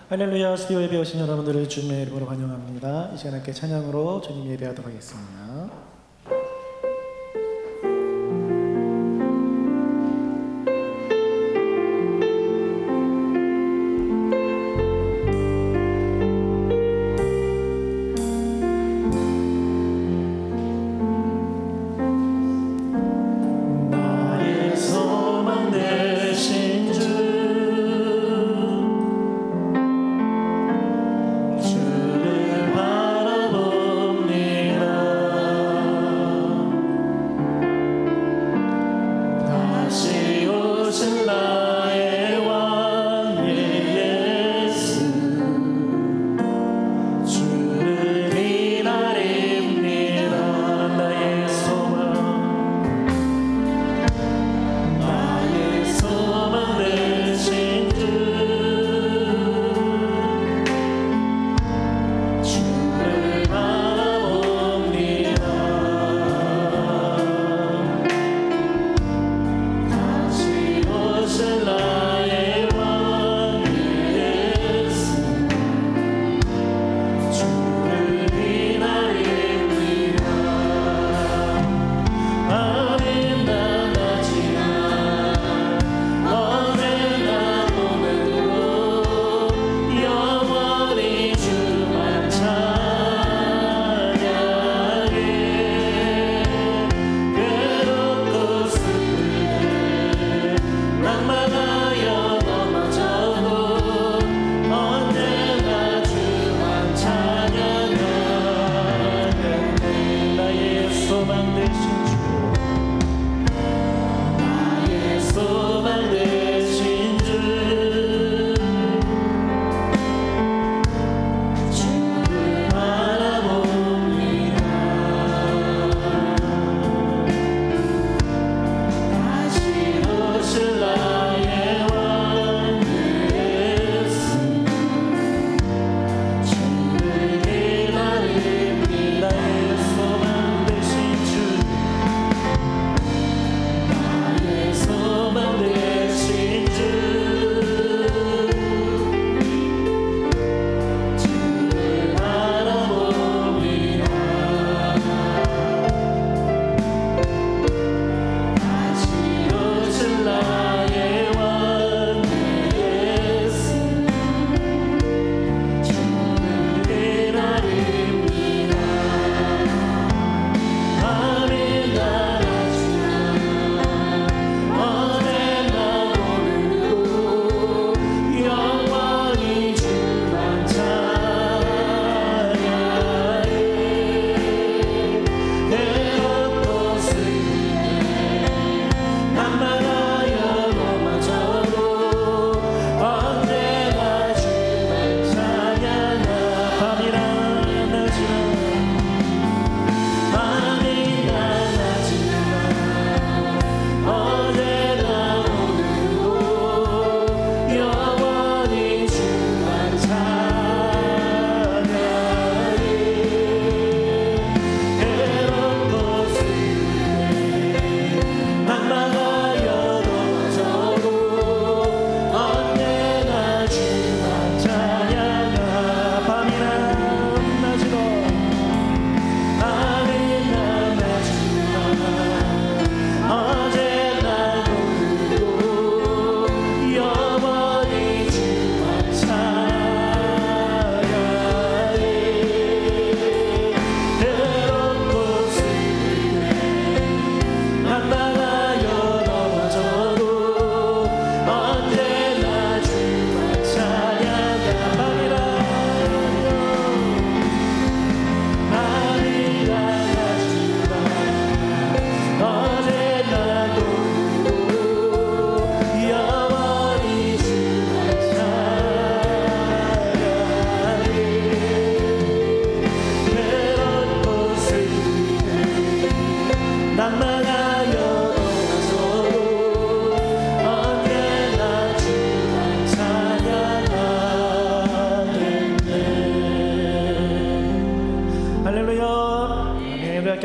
할렐루야. 스튜디오 예배 오신 여러분들을 주님의 이름으로 환영합니다. 이 시간 함께 찬양으로 주님 예배하도록 하겠습니다.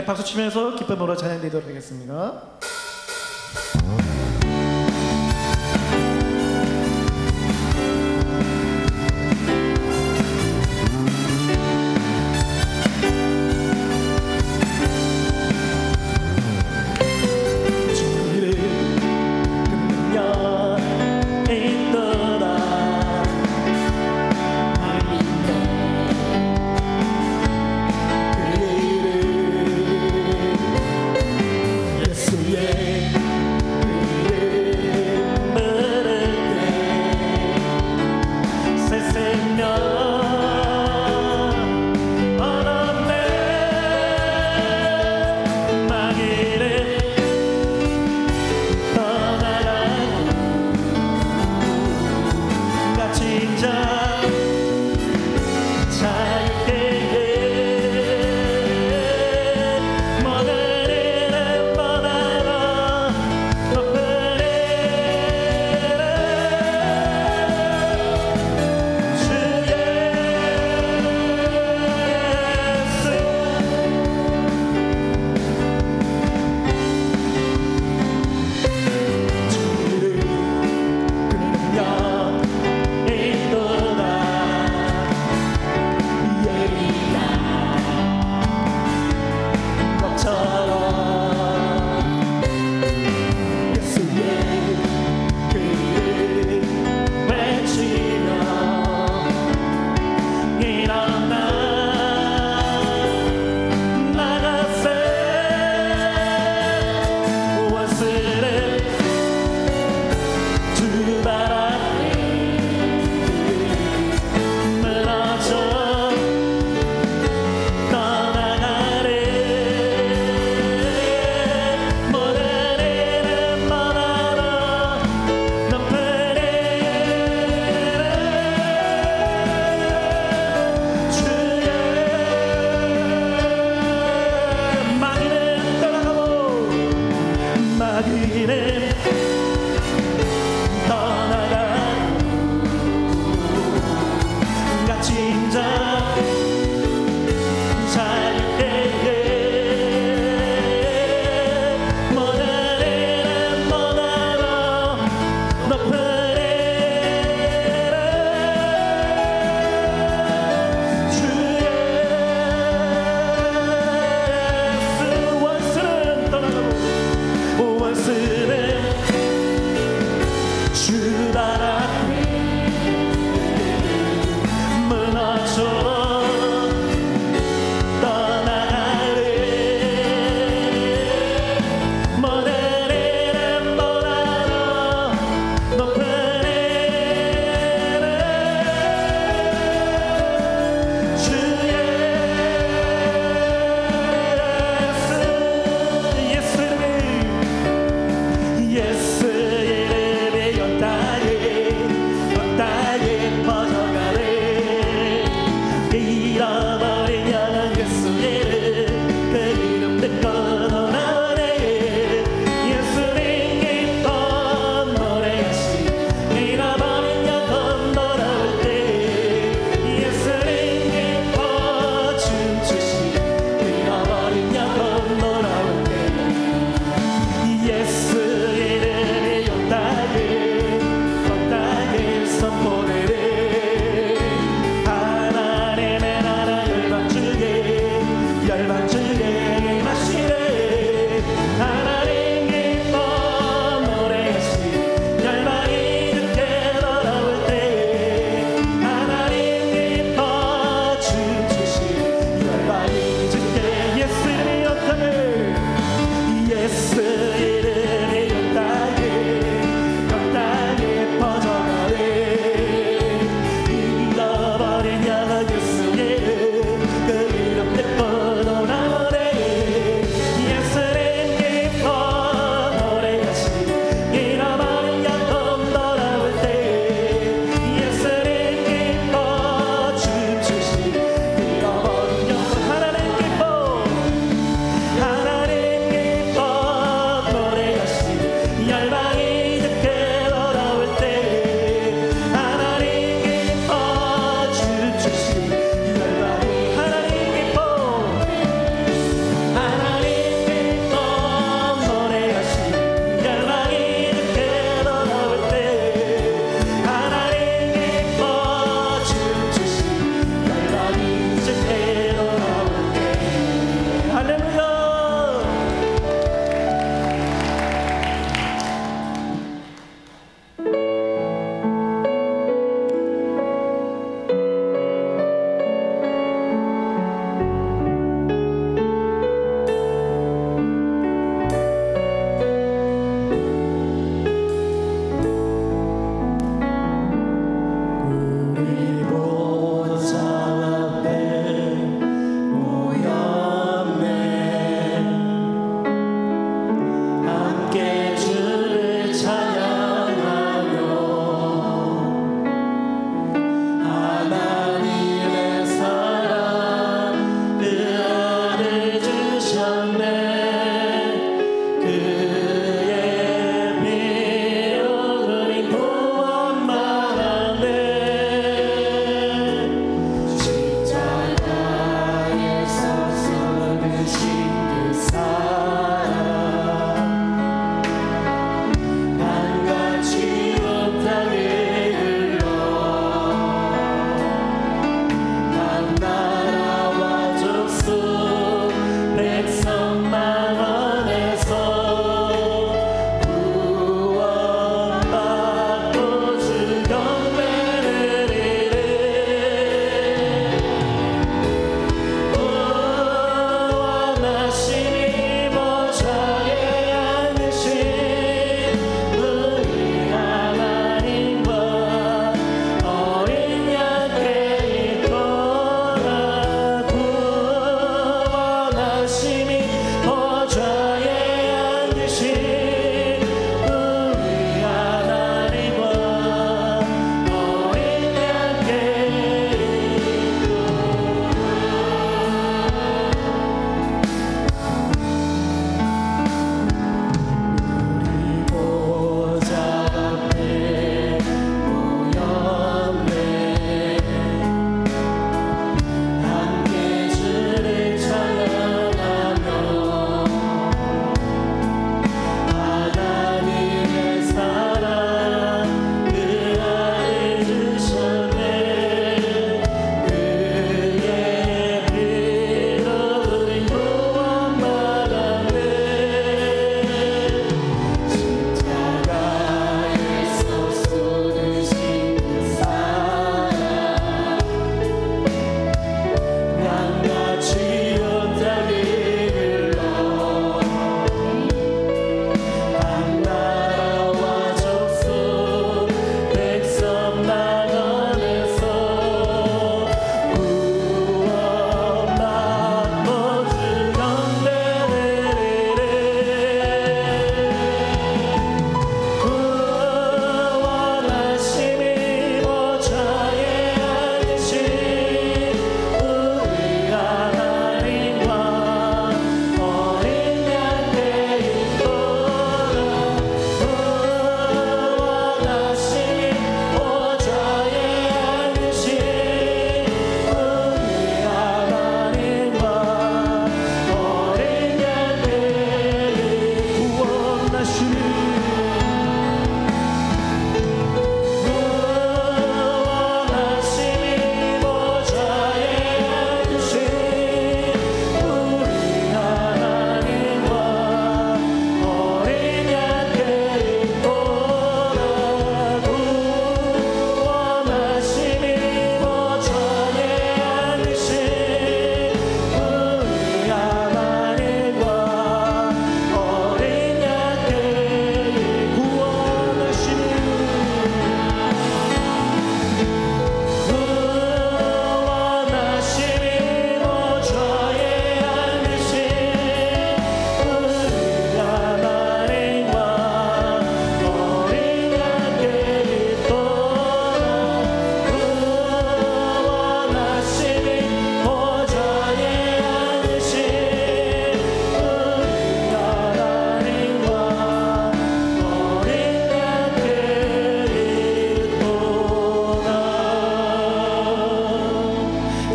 박수 치면서 기쁨으로 찬양드리도록 하겠습니다. 주 바라 문화처럼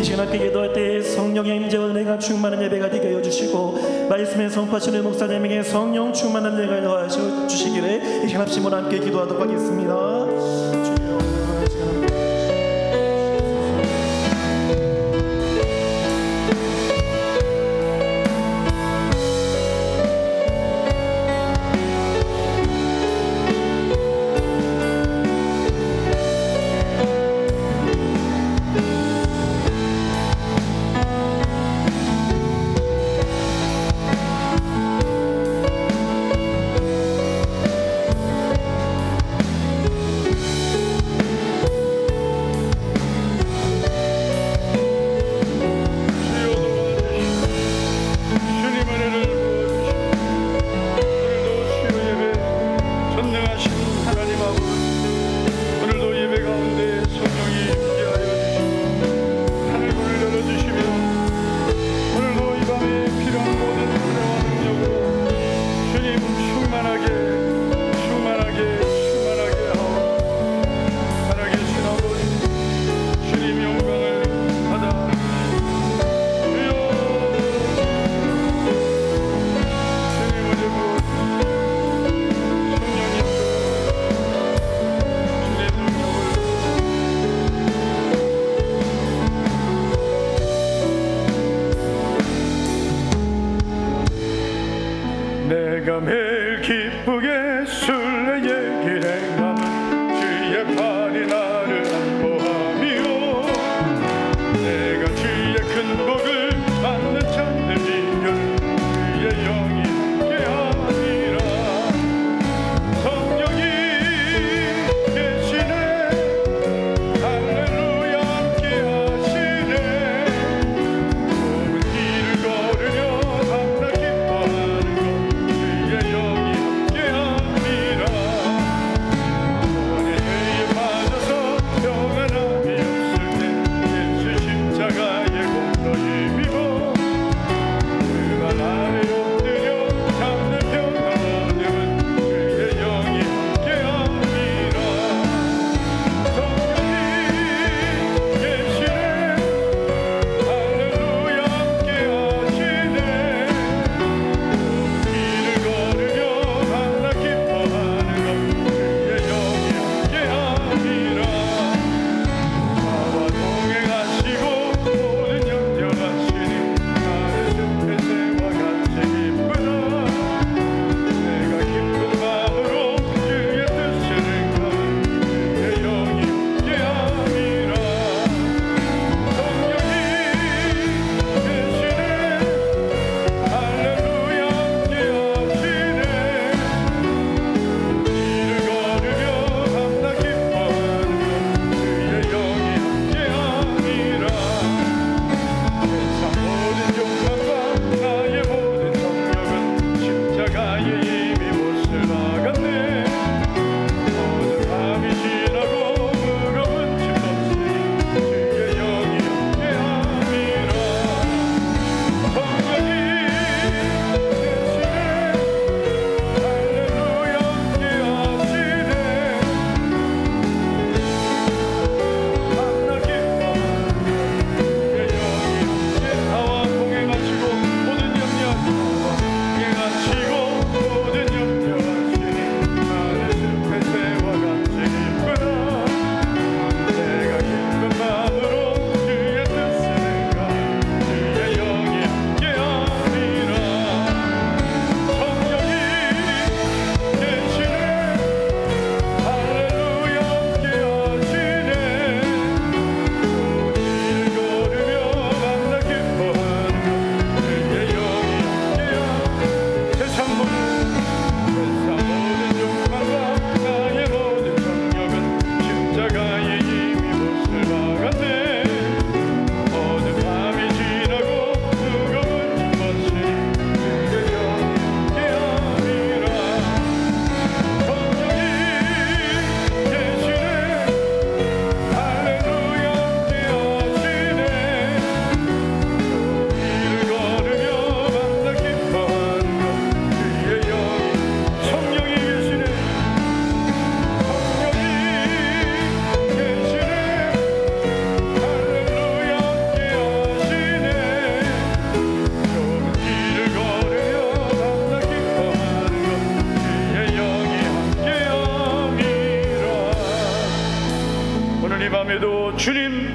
이 시간 함께 기도할 때 성령의 임재와 은혜가 충만한 예배가 되게 하여 주시고 말씀에 선포하시는 목사님에게 성령 충만한 은혜가 더하여 주시기를 이 시간 합심으로 함께 기도하도록 하겠습니다. 내가 매일 기쁘게 순례의 길에 가면 주의 팔이 나를 안보하며 내가 주의 큰 복을 받는 참된 인연 주의 영이 함께하니라. 성령이 계시네 할렐루야 함께하시네. 좁은 길을 걸으며 밤낮 기뻐하는 것 주의 영이 함께하니라.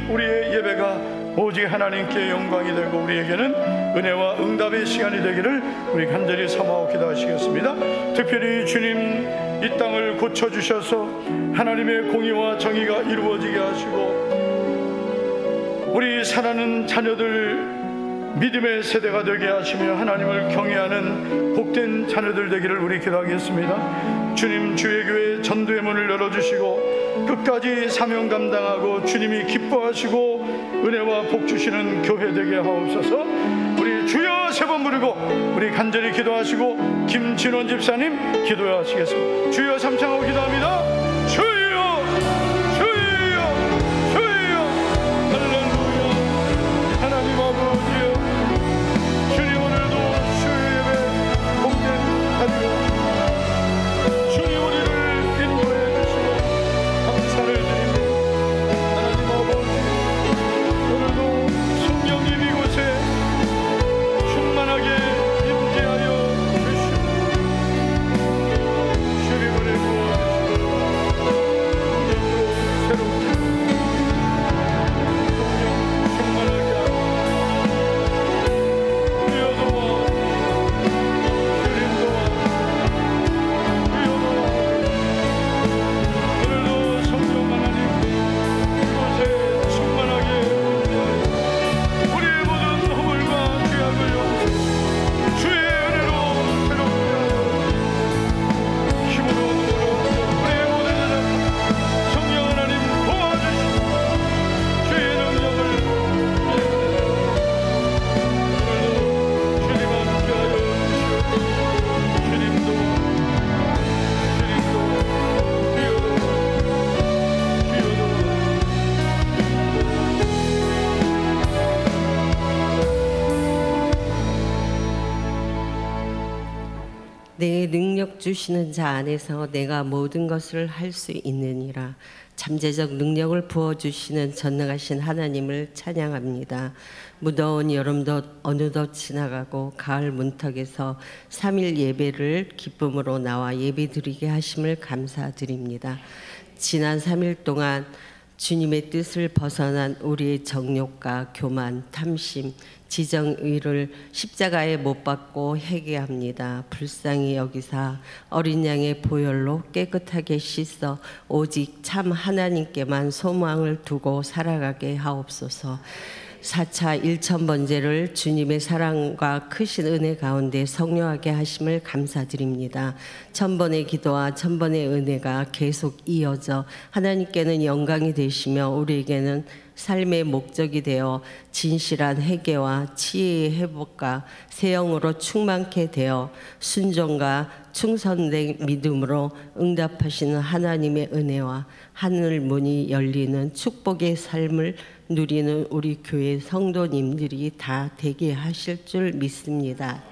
우리의 예배가 오직 하나님께 영광이 되고 우리에게는 은혜와 응답의 시간이 되기를 우리 간절히 사모하고 기도하시겠습니다. 특별히 주님 이 땅을 고쳐주셔서 하나님의 공의와 정의가 이루어지게 하시고 우리 사랑하는 자녀들 믿음의 세대가 되게 하시며 하나님을 경외하는 복된 자녀들 되기를 우리 기도하겠습니다. 주님 주의 교회 전도의 문을 열어주시고 끝까지 사명 감당하고 주님이 기뻐하시고 은혜와 복 주시는 교회 되게 하옵소서. 우리 주여 세 번 부르고 우리 간절히 기도하시고 김진원 집사님 기도하시겠습니다. 주여 삼창하고 기도합니다. 주여 주여 주여 할렐루야. 하나님 아버지여 주님 오늘도 주의 예배 복된 자리로 주님 우리를 인도해 주시고 감사를 드립니다. 하나님 아버지 오늘도 성령님 이곳에 충만하게 임재하여 주시고 주님 은혜 부어주시고 오늘도 새롭게 성령 충만하게 하시고 주여 도와 주님 도와 주여 도와 오늘도 성령 하나님 이곳에 충만하게 임재하여 우리의 모든 허물과 죄악을 용서해 주의 은혜로 새롭게 하여 힘으로 눈으로 우리의 모든 연약 성령 하나님 도와주시고 주의 능력을 오늘도 주님 함께하여 주시옵소서. 주님도 주님도 주여도 주여도 내 능력 주시는 자 안에서 내가 모든 것을 할 수 있느니라. 잠재적 능력을 부어주시는 전능하신 하나님을 찬양합니다. 무더운 여름도 어느덧 지나가고 가을 문턱에서 3일 예배를 기쁨으로 나와 예배드리게 하심을 감사드립니다. 지난 3일 동안 주님의 뜻을 벗어난 우리의 정욕과 교만, 탐심, 지정의를 십자가에 못 박고 회개합니다. 불쌍히 여기사 어린 양의 보혈로 깨끗하게 씻어 오직 참 하나님께만 소망을 두고 살아가게 하옵소서. 4차 1,000번제를 주님의 사랑과 크신 은혜 가운데 성령하게 하심을 감사드립니다. 1000번의 기도와 1000번의 은혜가 계속 이어져 하나님께는 영광이 되시며 우리에게는 삶의 목적이 되어 진실한 회개와 치유의 회복과 새 영으로 충만케 되어 순종과 충성된 믿음으로 응답하시는 하나님의 은혜와 하늘 문이 열리는 축복의 삶을 누리는 우리 교회 성도님들이 다 되게 하실 줄 믿습니다.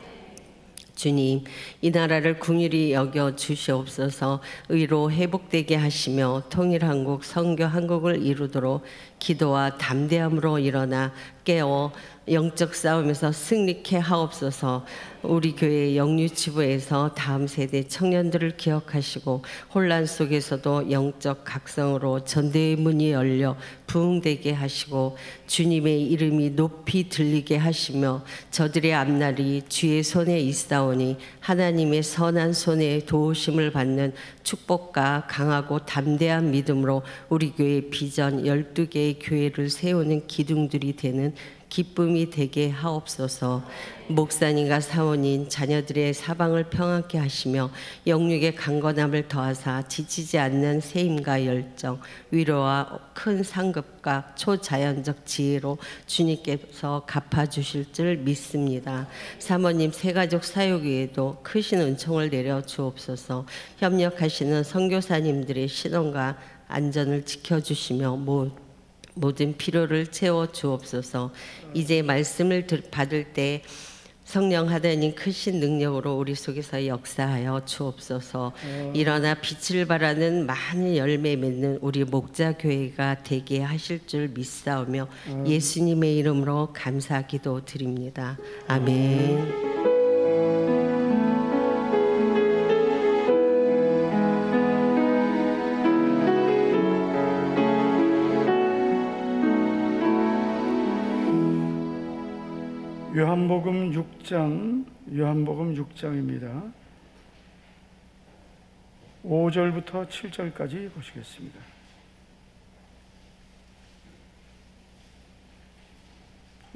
주님, 이 나라를 긍휼히 여겨 주시옵소서. 의로 회복되게 하시며 통일한국, 선교한국을 이루도록 기도와 담대함으로 일어나 깨어 영적 싸움에서 승리케 하옵소서. 우리 교회 영유치부에서 다음 세대 청년들을 기억하시고 혼란 속에서도 영적 각성으로 전대의 문이 열려 부흥되게 하시고 주님의 이름이 높이 들리게 하시며 저들의 앞날이 주의 손에 있사오니 하나님의 선한 손에 도우심을 받는 축복과 강하고 담대한 믿음으로 우리 교회 비전 12개의 교회를 세우는 기둥들이 되는 기쁨이 되게 하옵소서. 목사님과 사원인 자녀들의 사방을 평안케 하시며 영육의 강건함을 더하사 지치지 않는 세임과 열정, 위로와 큰 상급과 초자연적 지혜로 주님께서 갚아주실 줄 믿습니다. 사모님 새가족 사역위에도 크신 은총을 내려 주옵소서. 협력하시는 선교사님들의 신원과 안전을 지켜주시며 모든 필요를 채워 주옵소서. 이제 말씀을 받을 때 성령 하나님 크신 능력으로 우리 속에서 역사하여 주옵소서. 일어나 빛을 발하는 많은 열매 맺는 우리 목자교회가 되게 하실 줄 믿사오며 예수님의 이름으로 감사 기도 드립니다. 아멘. 요한복음 6장입니다. 5절부터 7절까지 보시겠습니다.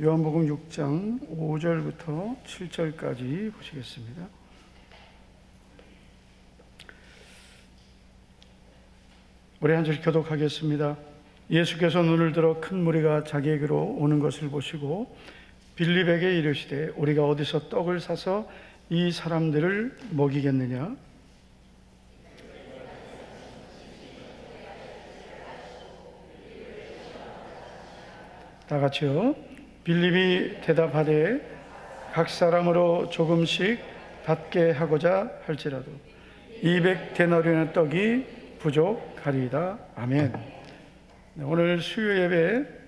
요한복음 6장 5절부터 7절까지 보시겠습니다. 우리 한 절 교독하겠습니다. 예수께서 눈을 들어 큰 무리가 자기에게로 오는 것을 보시고 빌립에게 이르시되 우리가 어디서 떡을 사서 이 사람들을 먹이겠느냐? 다 같이요. 빌립이 대답하되 각 사람으로 조금씩 받게 하고자 할지라도 200데나리온의 떡이 부족하리이다. 아멘. 오늘 수요 예배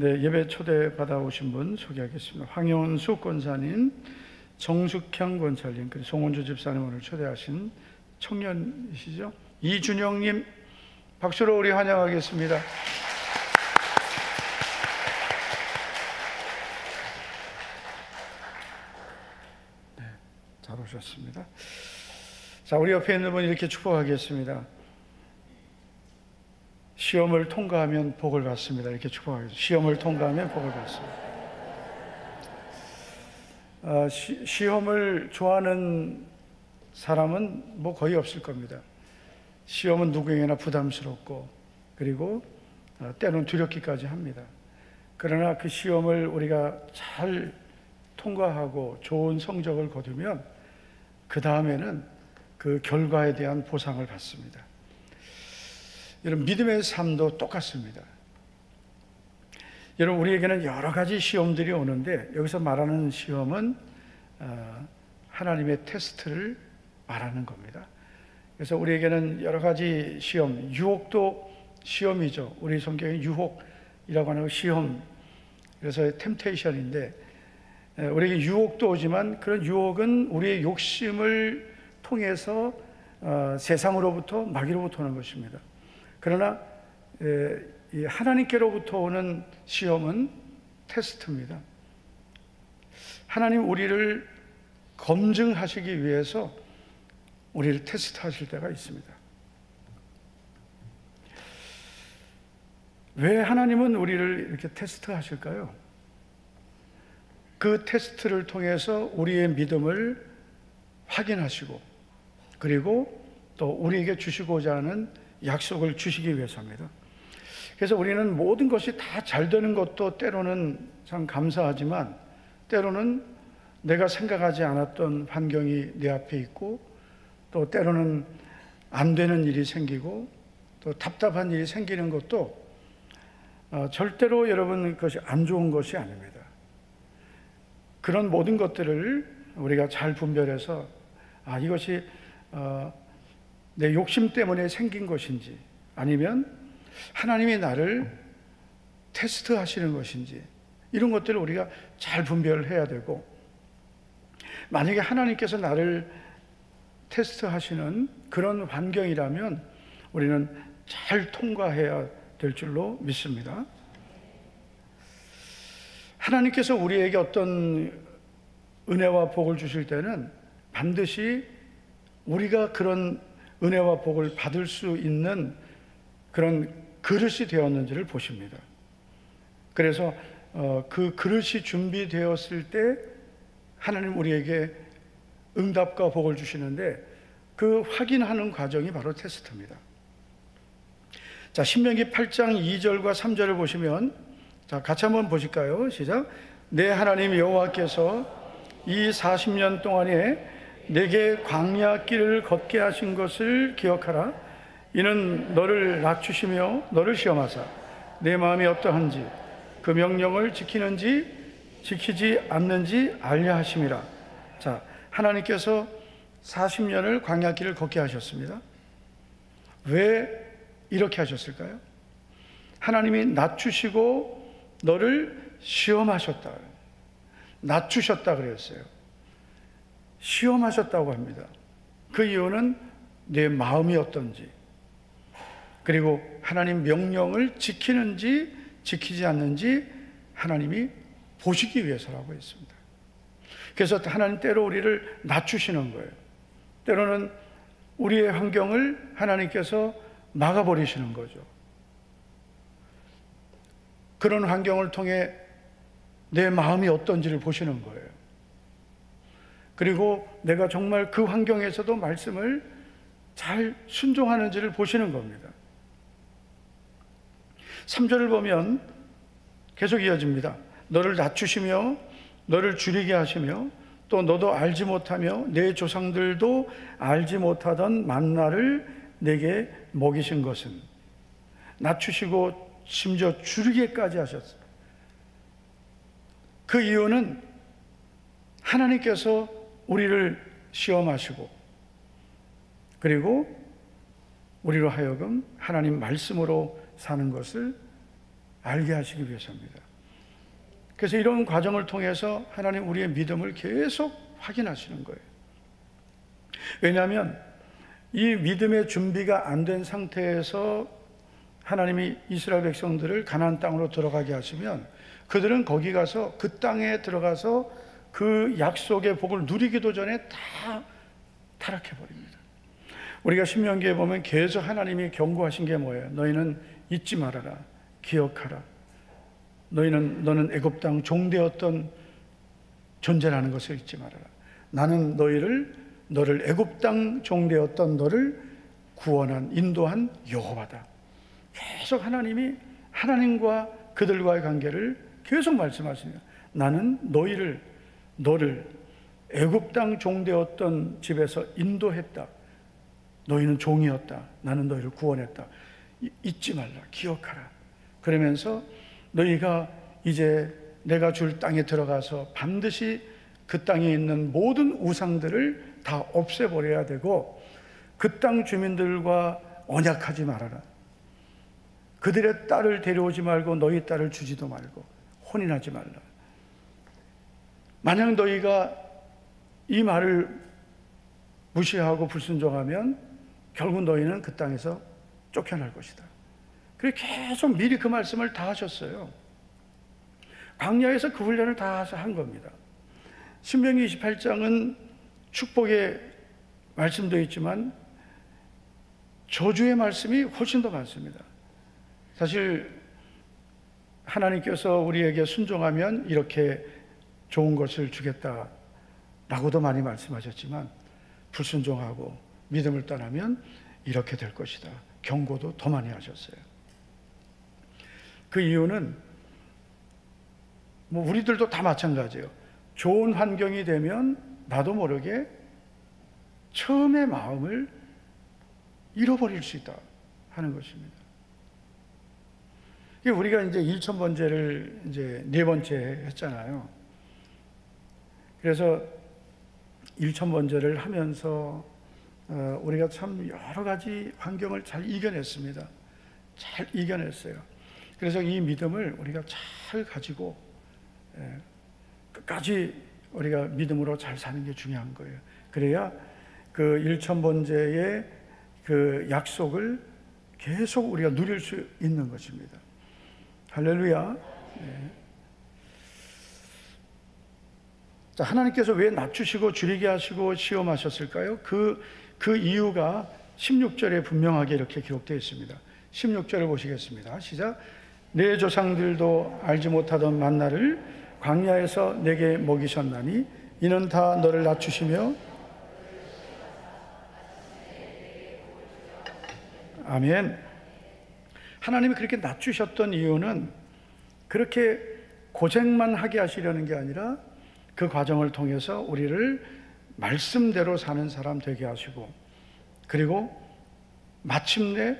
예배 초대 받아오신 분 소개하겠습니다. 황현수 권사님, 정숙향 권사님, 그리고 송원주 집사님 오늘 초대하신 청년이시죠. 이준영님 박수로 우리 환영하겠습니다. 잘 오셨습니다. 자, 우리 옆에 있는 분 이렇게 축복하겠습니다. 시험을 통과하면 복을 받습니다. 이렇게 축복하겠습니다. 시험을 통과하면 복을 받습니다. 시험을 좋아하는 사람은 뭐 거의 없을 겁니다. 시험은 누구에게나 부담스럽고 그리고 때로는 두렵기까지 합니다. 그러나 그 시험을 우리가 잘 통과하고 좋은 성적을 거두면 그 다음에는 그 결과에 대한 보상을 받습니다. 여러분, 믿음의 삶도 똑같습니다. 여러분, 우리에게는 여러 가지 시험들이 오는데 여기서 말하는 시험은 하나님의 테스트를 말하는 겁니다. 그래서 우리에게는 여러 가지 시험, 유혹도 시험이죠. 우리 성경에 유혹이라고 하는 시험, 그래서 템테이션인데 우리에게 유혹도 오지만 그런 유혹은 우리의 욕심을 통해서 세상으로부터 마귀로부터 오는 것입니다. 그러나 하나님께로부터 오는 시험은 테스트입니다. 하나님 우리를 검증하시기 위해서 우리를 테스트하실 때가 있습니다. 왜 하나님은 우리를 이렇게 테스트하실까요? 그 테스트를 통해서 우리의 믿음을 확인하시고 그리고 또 우리에게 주시고자 하는 약속을 주시기 위해서입니다. 그래서 우리는 모든 것이 다 잘 되는 것도 때로는 참 감사하지만 때로는 내가 생각하지 않았던 환경이 내 앞에 있고 또 때로는 안 되는 일이 생기고 또 답답한 일이 생기는 것도 절대로 여러분 그것이 안 좋은 것이 아닙니다. 그런 모든 것들을 우리가 잘 분별해서 이것이 내 욕심 때문에 생긴 것인지 아니면 하나님이 나를 테스트하시는 것인지 이런 것들을 우리가 잘 분별해야 되고, 만약에 하나님께서 나를 테스트하시는 그런 환경이라면 우리는 잘 통과해야 될 줄로 믿습니다. 하나님께서 우리에게 어떤 은혜와 복을 주실 때는 반드시 우리가 그런 은혜와 복을 받을 수 있는 그런 그릇이 되었는지를 보십니다. 그래서 그 그릇이 준비되었을 때 하나님 우리에게 응답과 복을 주시는데 그 확인하는 과정이 바로 테스트입니다. 자, 신명기 8장 2절과 3절을 보시면, 자, 같이 한번 보실까요? 시작. 내 하나님 여호와께서 이 40년 동안에 내게 광야 길을 걷게 하신 것을 기억하라. 이는 너를 낮추시며 너를 시험하사 내 마음이 어떠한지 그 명령을 지키는지 지키지 않는지 알려 하심이라. 자, 하나님께서 40년을 광야 길을 걷게 하셨습니다. 왜 이렇게 하셨을까요? 하나님이 낮추시고 너를 시험하셨다, 낮추셨다 그랬어요. 시험하셨다고 합니다. 그 이유는 내 마음이 어떤지, 그리고 하나님 명령을 지키는지 지키지 않는지 하나님이 보시기 위해서라고 했습니다. 그래서 하나님 때로 우리를 낮추시는 거예요. 때로는 우리의 환경을 하나님께서 막아버리시는 거죠. 그런 환경을 통해 내 마음이 어떤지를 보시는 거예요. 그리고 내가 정말 그 환경에서도 말씀을 잘 순종하는지를 보시는 겁니다. 3절을 보면 계속 이어집니다. 너를 낮추시며 너를 줄이게 하시며 또 너도 알지 못하며 내 조상들도 알지 못하던 만나를 내게 먹이신 것은, 낮추시고 심지어 줄이게까지 하셨어요. 그 이유는 하나님께서 우리를 시험하시고 그리고 우리로 하여금 하나님 말씀으로 사는 것을 알게 하시기 위해서입니다. 그래서 이런 과정을 통해서 하나님 우리의 믿음을 계속 확인하시는 거예요. 왜냐하면 이 믿음의 준비가 안 된 상태에서 하나님이 이스라엘 백성들을 가나안 땅으로 들어가게 하시면 그들은 거기 가서 그 땅에 들어가서 그 약속의 복을 누리기도 전에 다 타락해 버립니다. 우리가 신명기에 보면 계속 하나님이 경고하신 게 뭐예요? 너희는 잊지 말아라, 기억하라. 너는 애굽 땅 종되었던 존재라는 것을 잊지 말아라. 나는 너를 애굽 땅 종되었던 너를 구원한, 인도한 여호와다. 계속 하나님이 하나님과 그들과의 관계를 계속 말씀하시네요. 나는 너를 애굽 땅 종되었던 집에서 인도했다. 너희는 종이었다. 나는 너희를 구원했다. 잊지 말라, 기억하라. 그러면서 너희가 이제 내가 줄 땅에 들어가서 반드시 그 땅에 있는 모든 우상들을 다 없애버려야 되고 그 땅 주민들과 언약하지 말아라. 그들의 딸을 데려오지 말고 너희 딸을 주지도 말고 혼인하지 말라. 만약 너희가 이 말을 무시하고 불순종하면 결국 너희는 그 땅에서 쫓겨날 것이다. 그래서 계속 미리 그 말씀을 다 하셨어요. 광야에서 그 훈련을 다 한 겁니다. 신명기 28장은 축복의 말씀도 있지만 저주의 말씀이 훨씬 더 많습니다. 사실 하나님께서 우리에게 순종하면 이렇게 좋은 것을 주겠다라고도 많이 말씀하셨지만 불순종하고 믿음을 떠나면 이렇게 될 것이다. 경고도 더 많이 하셨어요. 그 이유는 우리들도 다 마찬가지예요. 좋은 환경이 되면 나도 모르게 처음의 마음을 잃어버릴 수 있다 하는 것입니다. 우리가 이제 일천번제를 이제 4번째 했잖아요. 그래서 일천번제를 하면서 우리가 참 여러 가지 환경을 잘 이겨냈습니다. 잘 이겨냈어요. 그래서 이 믿음을 우리가 잘 가지고 끝까지 우리가 믿음으로 잘 사는 게 중요한 거예요. 그래야 그 일천번제의 그 약속을 계속 우리가 누릴 수 있는 것입니다. 할렐루야. 네. 자, 하나님께서 왜 낮추시고 줄이게 하시고 시험하셨을까요? 그 이유가 16절에 분명하게 이렇게 기록되어 있습니다. 16절을 보시겠습니다. 시작. 내 조상들도 알지 못하던 만나를 광야에서 내게 먹이셨나니 이는 다 너를 낮추시며. 아멘. 하나님이 그렇게 낮추셨던 이유는 그렇게 고생만 하게 하시려는 게 아니라 그 과정을 통해서 우리를 말씀대로 사는 사람 되게 하시고 그리고 마침내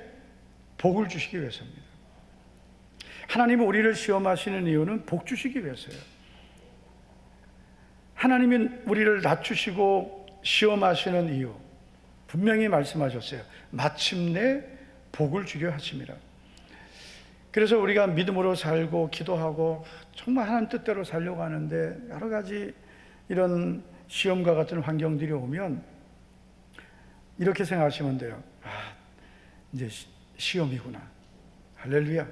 복을 주시기 위해서입니다. 하나님은 우리를 시험하시는 이유는 복 주시기 위해서예요. 하나님이 우리를 낮추시고 시험하시는 이유 분명히 말씀하셨어요. 마침내 복을 주려 하심이라. 그래서 우리가 믿음으로 살고 기도하고 정말 하나님 뜻대로 살려고 하는데 여러 가지 이런 시험과 같은 환경들이 오면 이렇게 생각하시면 돼요. 이제 시험이구나. 할렐루야.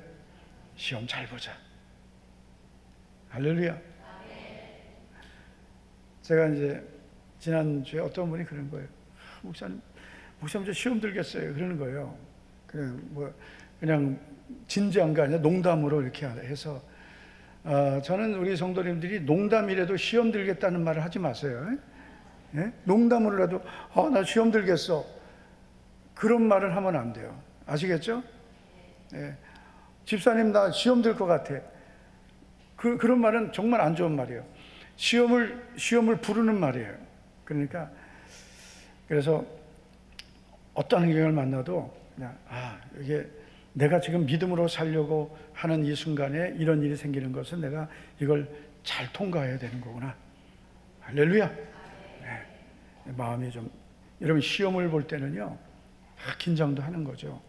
시험 잘 보자. 할렐루야. 제가 이제 지난주에 어떤 분이 그런 거예요. 목사님 저 시험 들겠어요. 그러는 거예요. 그냥 진지한 게 아니라 농담으로 이렇게 해서 저는 우리 성도님들이 농담이라도 시험 들겠다는 말을 하지 마세요. 예? 농담으로라도 나 시험 들겠어. 그런 말을 하면 안 돼요. 아시겠죠? 예. 집사님 나 시험 들 것 같아. 그런 말은 정말 안 좋은 말이에요. 시험을 부르는 말이에요. 그러니까 그래서 어떤 환경을 만나도 그냥 이게 내가 지금 믿음으로 살려고 하는 이 순간에 이런 일이 생기는 것은 내가 이걸 잘 통과해야 되는 거구나. 할렐루야. 네. 마음이 좀, 여러분 시험을 볼 때는요 긴장도 하는 거죠.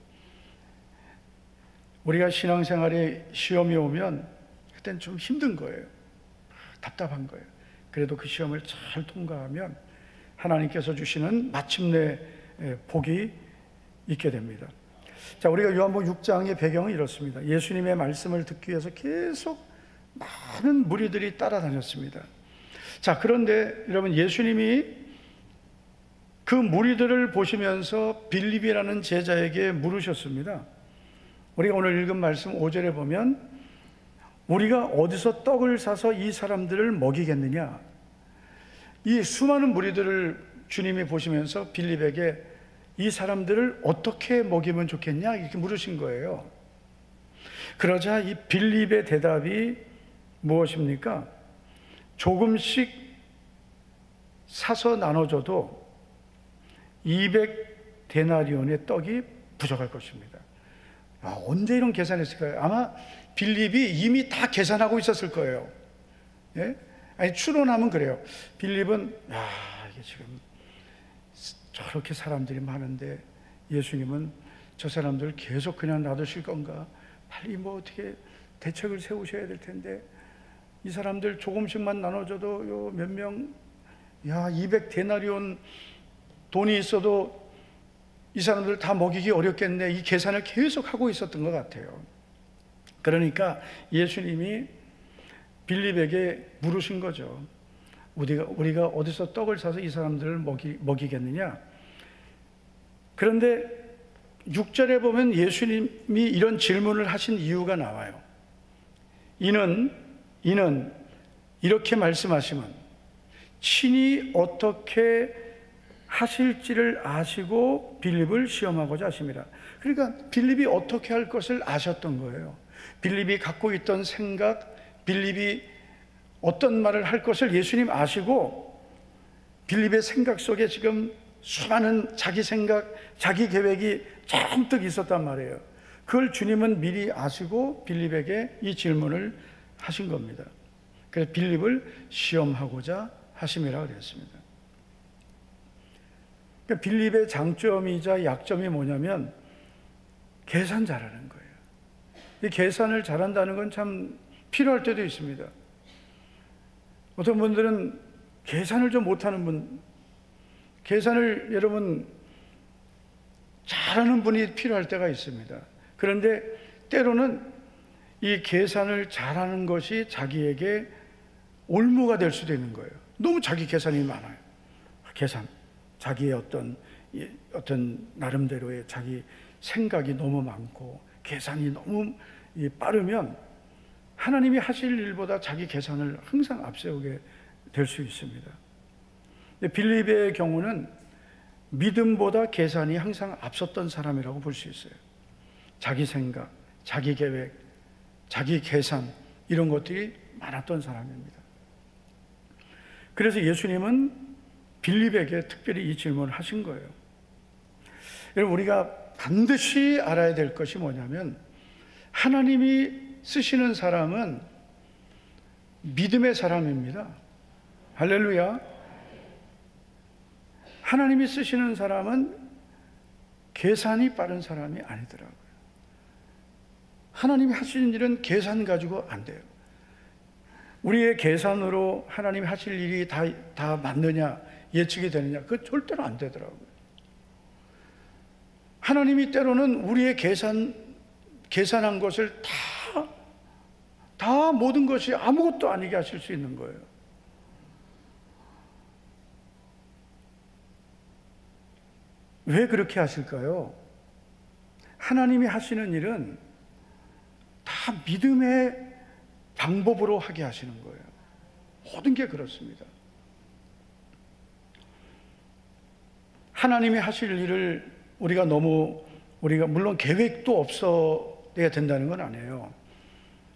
우리가 신앙생활에 시험이 오면 그때는 좀 힘든 거예요. 답답한 거예요. 그래도 그 시험을 잘 통과하면 하나님께서 주시는 마침내 복이 있게 됩니다. 자, 우리가 요한복음 6장의 배경은 이렇습니다. 예수님의 말씀을 듣기 위해서 계속 많은 무리들이 따라다녔습니다. 자, 그런데 여러분 예수님이 그 무리들을 보시면서 빌립이라는 제자에게 물으셨습니다. 우리가 오늘 읽은 말씀 5절에 보면 우리가 어디서 떡을 사서 이 사람들을 먹이겠느냐. 이 수많은 무리들을 주님이 보시면서 빌립에게 이 사람들을 어떻게 먹이면 좋겠냐 이렇게 물으신 거예요. 그러자 이 빌립의 대답이 무엇입니까? 조금씩 사서 나눠줘도 200데나리온의 떡이 부족할 것입니다. 언제 이런 계산했을까요? 아마 빌립이 이미 다 계산하고 있었을 거예요. 예? 아니 추론하면 그래요. 빌립은 이게 지금 저렇게 사람들이 많은데 예수님은 저 사람들 계속 그냥 놔두실 건가? 빨리 어떻게 대책을 세우셔야 될 텐데 이 사람들 조금씩만 나눠줘도 요 몇 명, 200데나리온 돈이 있어도 이 사람들 다 먹이기 어렵겠네. 이 계산을 계속 하고 있었던 것 같아요. 그러니까 예수님이 빌립에게 물으신 거죠. 우리가 어디서 떡을 사서 이 사람들을 먹이겠느냐? 그런데 6절에 보면 예수님이 이런 질문을 하신 이유가 나와요. 이는 이렇게 말씀하시면 친히 어떻게 하실지를 아시고 빌립을 시험하고자 하심이라. 그러니까 빌립이 어떻게 할 것을 아셨던 거예요. 빌립이 갖고 있던 생각, 빌립이 어떤 말을 할 것을 예수님 아시고 빌립의 생각 속에 지금 수많은 자기 생각, 자기 계획이 잔뜩 있었단 말이에요. 그걸 주님은 미리 아시고 빌립에게 이 질문을 하신 겁니다. 그래서 빌립을 시험하고자 하심이라고 그랬습니다. 그러니까 빌립의 장점이자 약점이 뭐냐면 계산 잘하는 거예요. 이 계산을 잘한다는 건 참 필요할 때도 있습니다. 어떤 분들은 계산을 좀 못하는 분, 계산을 여러분 잘하는 분이 필요할 때가 있습니다. 그런데 때로는 이 계산을 잘하는 것이 자기에게 올무가 될 수도 있는 거예요. 너무 자기 계산이 많아요. 계산, 자기의 어떤 나름대로의 자기 생각이 너무 많고 계산이 너무 빠르면 하나님이 하실 일보다 자기 계산을 항상 앞세우게 될 수 있습니다. 빌립의 경우는 믿음보다 계산이 항상 앞섰던 사람이라고 볼 수 있어요. 자기 생각, 자기 계획, 자기 계산 이런 것들이 많았던 사람입니다. 그래서 예수님은 빌립에게 특별히 이 질문을 하신 거예요. 여러분 우리가 반드시 알아야 될 것이 뭐냐면 하나님이 쓰시는 사람은 믿음의 사람입니다. 할렐루야. 하나님이 쓰시는 사람은 계산이 빠른 사람이 아니더라고요. 하나님이 하시는 일은 계산 가지고 안 돼요. 우리의 계산으로 하나님이 하실 일이 다 맞느냐, 예측이 되느냐, 그거 절대로 안 되더라고요. 하나님이 때로는 우리의 계산한 것을 다 모든 것이 아무것도 아니게 하실 수 있는 거예요. 왜 그렇게 하실까요? 하나님이 하시는 일은 다 믿음의 방법으로 하게 하시는 거예요. 모든 게 그렇습니다. 하나님이 하실 일을 우리가 물론 계획도 없어야 된다는 건 아니에요.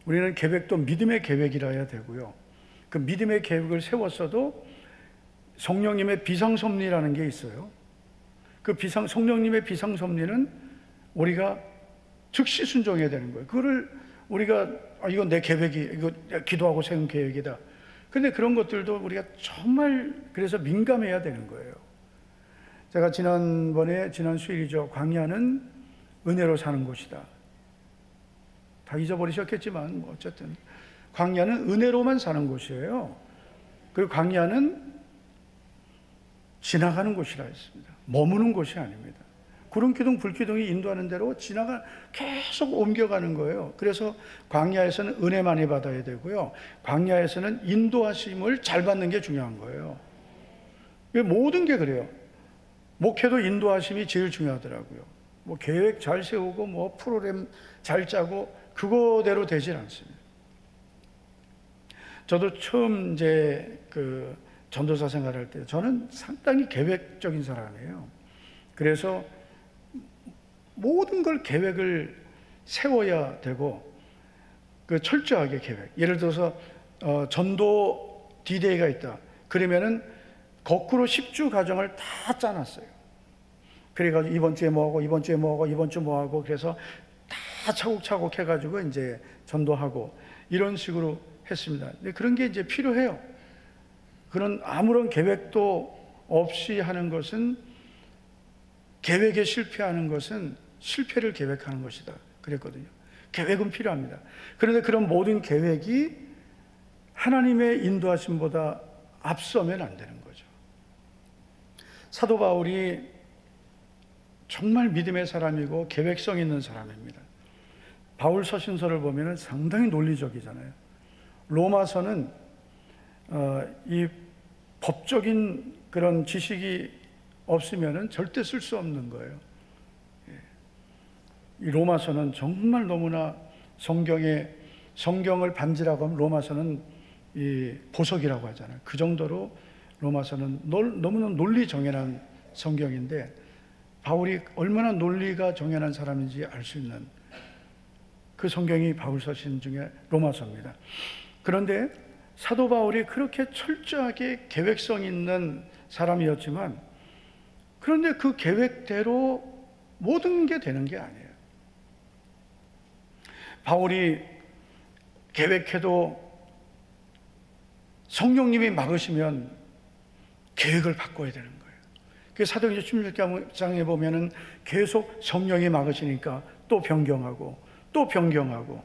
우리는 계획도 믿음의 계획이라 해야 되고요. 그 믿음의 계획을 세웠어도 성령님의 비상섭리라는 게 있어요. 그 성령님의 비상섭리는 우리가 즉시 순종해야 되는 거예요. 그거를 우리가 이건 내 계획이, 이거 기도하고 세운 계획이다. 근데 그런 것들도 우리가 정말 그래서 민감해야 되는 거예요. 제가 지난 수일이죠. 광야는 은혜로 사는 곳이다. 다 잊어버리셨겠지만 뭐 어쨌든 광야는 은혜로만 사는 곳이에요. 그리고 광야는 지나가는 곳이라 했습니다. 머무는 곳이 아닙니다. 구름기둥 불기둥이 인도하는 대로 계속 옮겨가는 거예요. 그래서 광야에서는 은혜 많이 받아야 되고요, 광야에서는 인도하심을 잘 받는 게 중요한 거예요. 모든 게 그래요. 목회도 인도하심이 제일 중요하더라고요. 뭐 계획 잘 세우고 뭐 프로그램 잘 짜고 그거대로 되질 않습니다. 저도 처음 이제 그 전도사 생활할 때 저는 상당히 계획적인 사람이에요. 그래서 모든 걸 계획을 세워야 되고 그 철저하게 계획. 예를 들어서 전도 D-Day가 있다. 그러면은 거꾸로 10주 과정을 다 짜놨어요. 그래가지고 이번 주에 뭐 하고 이번 주에 뭐 하고 이번 주 뭐 하고 그래서 다 차곡차곡 해가지고 이제 전도하고 이런 식으로 했습니다. 근데 그런 게 이제 필요해요. 그런 아무런 계획도 없이 하는 것은, 계획에 실패하는 것은 실패를 계획하는 것이다 그랬거든요. 계획은 필요합니다. 그런데 그런 모든 계획이 하나님의 인도하심보다 앞서면 안 되는 거죠. 사도 바울이 정말 믿음의 사람이고 계획성 있는 사람입니다. 바울 서신서를 보면 상당히 논리적이잖아요. 로마서는 이 법적인 그런 지식이 없으면 절대 쓸 수 없는 거예요. 이 로마서는 정말 너무나 성경을 반지라고 하면 로마서는 이 보석이라고 하잖아요. 그 정도로 로마서는 너무나 논리 정연한 성경인데, 바울이 얼마나 논리가 정연한 사람인지 알 수 있는 그 성경이 바울 서신 중에 로마서입니다. 그런데 사도 바울이 그렇게 철저하게 계획성 있는 사람이었지만, 그런데 그 계획대로 모든 게 되는 게 아니에요. 바울이 계획해도 성령님이 막으시면 계획을 바꿔야 되는 거예요. 그래서 사도행전 16장에 보면은 계속 성령이 막으시니까 또 변경하고 또 변경하고,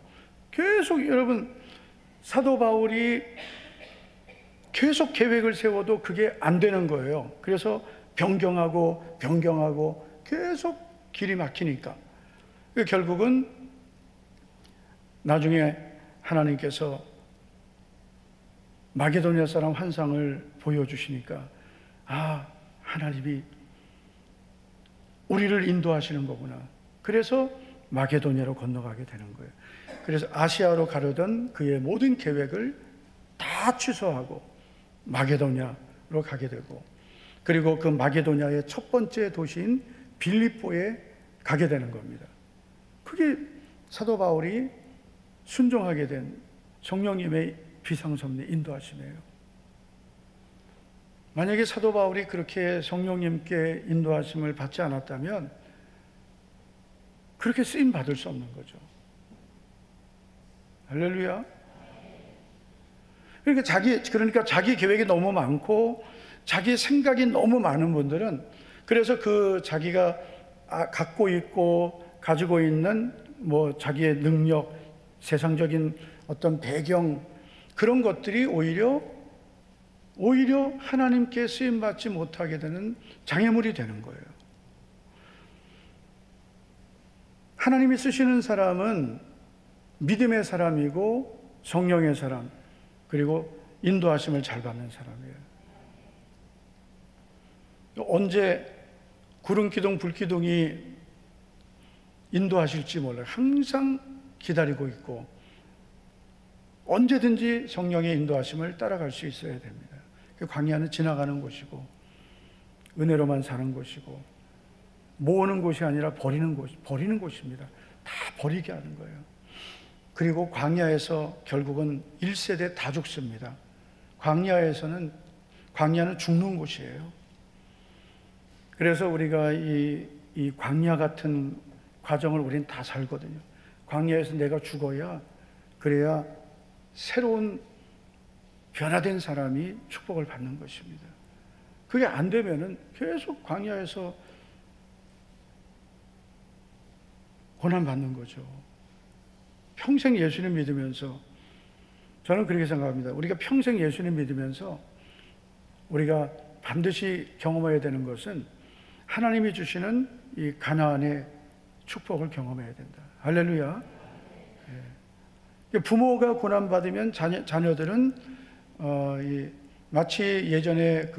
계속 여러분 사도 바울이 계속 계획을 세워도 그게 안 되는 거예요. 그래서 변경하고 계속 길이 막히니까 결국은 나중에 하나님께서 마게도냐 사람 환상을 보여주시니까, 아, 하나님이 우리를 인도하시는 거구나. 그래서 마게도냐로 건너가게 되는 거예요. 그래서 아시아로 가려던 그의 모든 계획을 다 취소하고 마게도냐로 가게 되고, 그리고 그 마게도냐의 첫 번째 도시인 빌립보에 가게 되는 겁니다. 그게 사도 바울이 순종하게 된 성령님의 비상섭리 인도하심이에요. 만약에 사도 바울이 그렇게 성령님께 인도하심을 받지 않았다면 그렇게 쓰임 받을 수 없는 거죠. 할렐루야. 그러니까 자기 계획이 너무 많고 자기 생각이 너무 많은 분들은, 그래서 그 자기가 갖고 있고 가지고 있는 뭐 자기의 능력, 세상적인 어떤 배경, 그런 것들이 오히려 하나님께 쓰임 받지 못하게 되는 장애물이 되는 거예요. 하나님이 쓰시는 사람은 믿음의 사람이고 성령의 사람, 그리고 인도하심을 잘 받는 사람이에요. 언제 구름 기둥, 불 기둥이 인도하실지 몰라요. 항상 기다리고 있고 언제든지 성령의 인도하심을 따라갈 수 있어야 됩니다. 광야는 지나가는 곳이고 은혜로만 사는 곳이고 모으는 곳이 아니라 버리는 곳입니다. 다 버리게 하는 거예요. 그리고 광야에서 결국은 1세대 다 죽습니다. 광야는 죽는 곳이에요. 그래서 우리가 이 광야 같은 과정을 우리는 다 살거든요. 광야에서 내가 죽어야, 그래야 새로운 변화된 사람이 축복을 받는 것입니다. 그게 안 되면은 계속 광야에서 고난 받는 거죠. 평생 예수님 믿으면서, 저는 그렇게 생각합니다. 우리가 평생 예수님 믿으면서 우리가 반드시 경험해야 되는 것은 하나님이 주시는 이 가나안의 축복을 경험해야 된다. 할렐루야. 부모가 고난 받으면 자녀들은 마치 예전에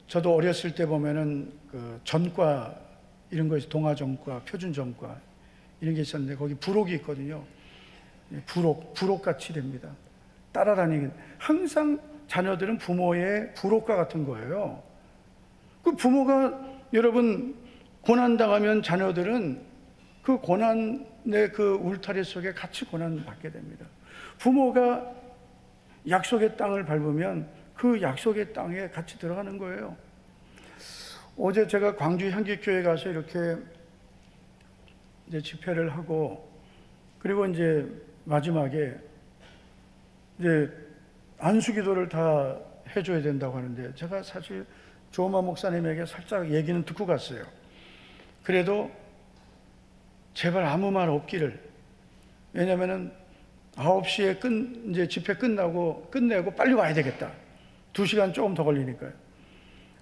저도 어렸을 때 보면은 전과 이런 거 있어요. 동아전과, 표준전과 이런 게 있었는데 거기 부록이 있거든요. 부록같이 됩니다. 따라다니는, 항상 자녀들은 부모의 부록과 같은 거예요. 그 부모가, 여러분, 고난당하면 자녀들은 그 고난의 그 울타리 속에 같이 고난받게 됩니다. 부모가 약속의 땅을 밟으면 그 약속의 땅에 같이 들어가는 거예요. 어제 제가 광주 향기교회 가서 이렇게 이제 집회를 하고, 그리고 이제 마지막에 이제 안수기도를 다 해줘야 된다고 하는데, 제가 사실 조마 목사님에게 살짝 얘기는 듣고 갔어요. 그래도 제발 아무 말 없기를. 왜냐면은 9시에 이제 집회 끝내고 빨리 와야 되겠다. 2시간 조금 더 걸리니까요.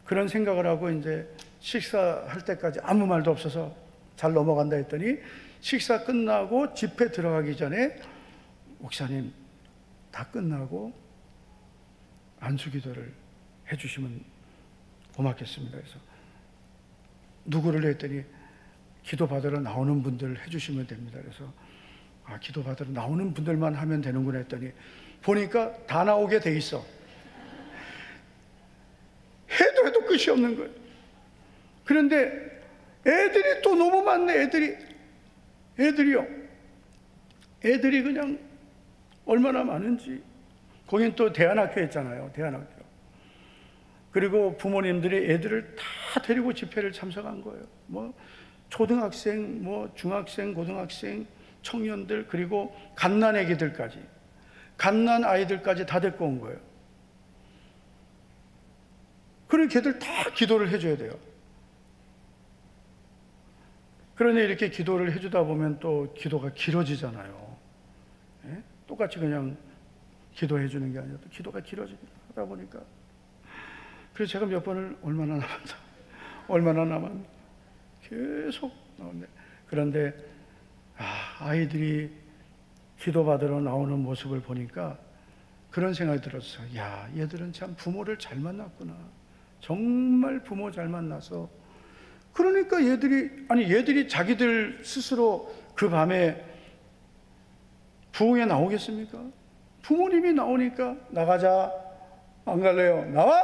그런 생각을 하고 이제 식사할 때까지 아무 말도 없어서 잘 넘어간다 했더니, 식사 끝나고 집회 들어가기 전에 목사님 다 끝나고 안수기도를 해주시면 고맙겠습니다. 그래서 누구를 했더니 기도 받으러 나오는 분들 해주시면 됩니다. 그래서 기도 받으러 나오는 분들만 하면 되는구나 했더니 보니까 다 나오게 돼 있어. 해도 끝이 없는 거예요. 그런데 애들이 또 너무 많네. 애들이요. 애들이 그냥 얼마나 많은지. 거긴 또 대안학교 있잖아요. 대안학교. 그리고 부모님들이 애들을 다 데리고 집회를 참석한 거예요. 뭐 초등학생, 뭐 중학생, 고등학생, 청년들, 그리고 갓난 애기들까지, 갓난 아이들까지 다 데리고 온 거예요. 그런 걔들 다 기도를 해줘야 돼요. 그런데 이렇게 기도를 해주다 보면 또 기도가 길어지잖아요. 예? 똑같이 그냥 기도해 주는 게 아니라 또 기도가 길어지다 보니까, 그래서 제가 몇 번을 얼마나 남았나 계속 나오는데, 그런데 아이들이 기도 받으러 나오는 모습을 보니까 그런 생각이 들었어요. 야, 얘들은 참 부모를 잘 만났구나. 정말 부모 잘 만나서, 그러니까 얘들이 자기들 스스로 그 밤에 부흥에 나오겠습니까? 부모님이 나오니까 나가자. 안 갈래요. 나와!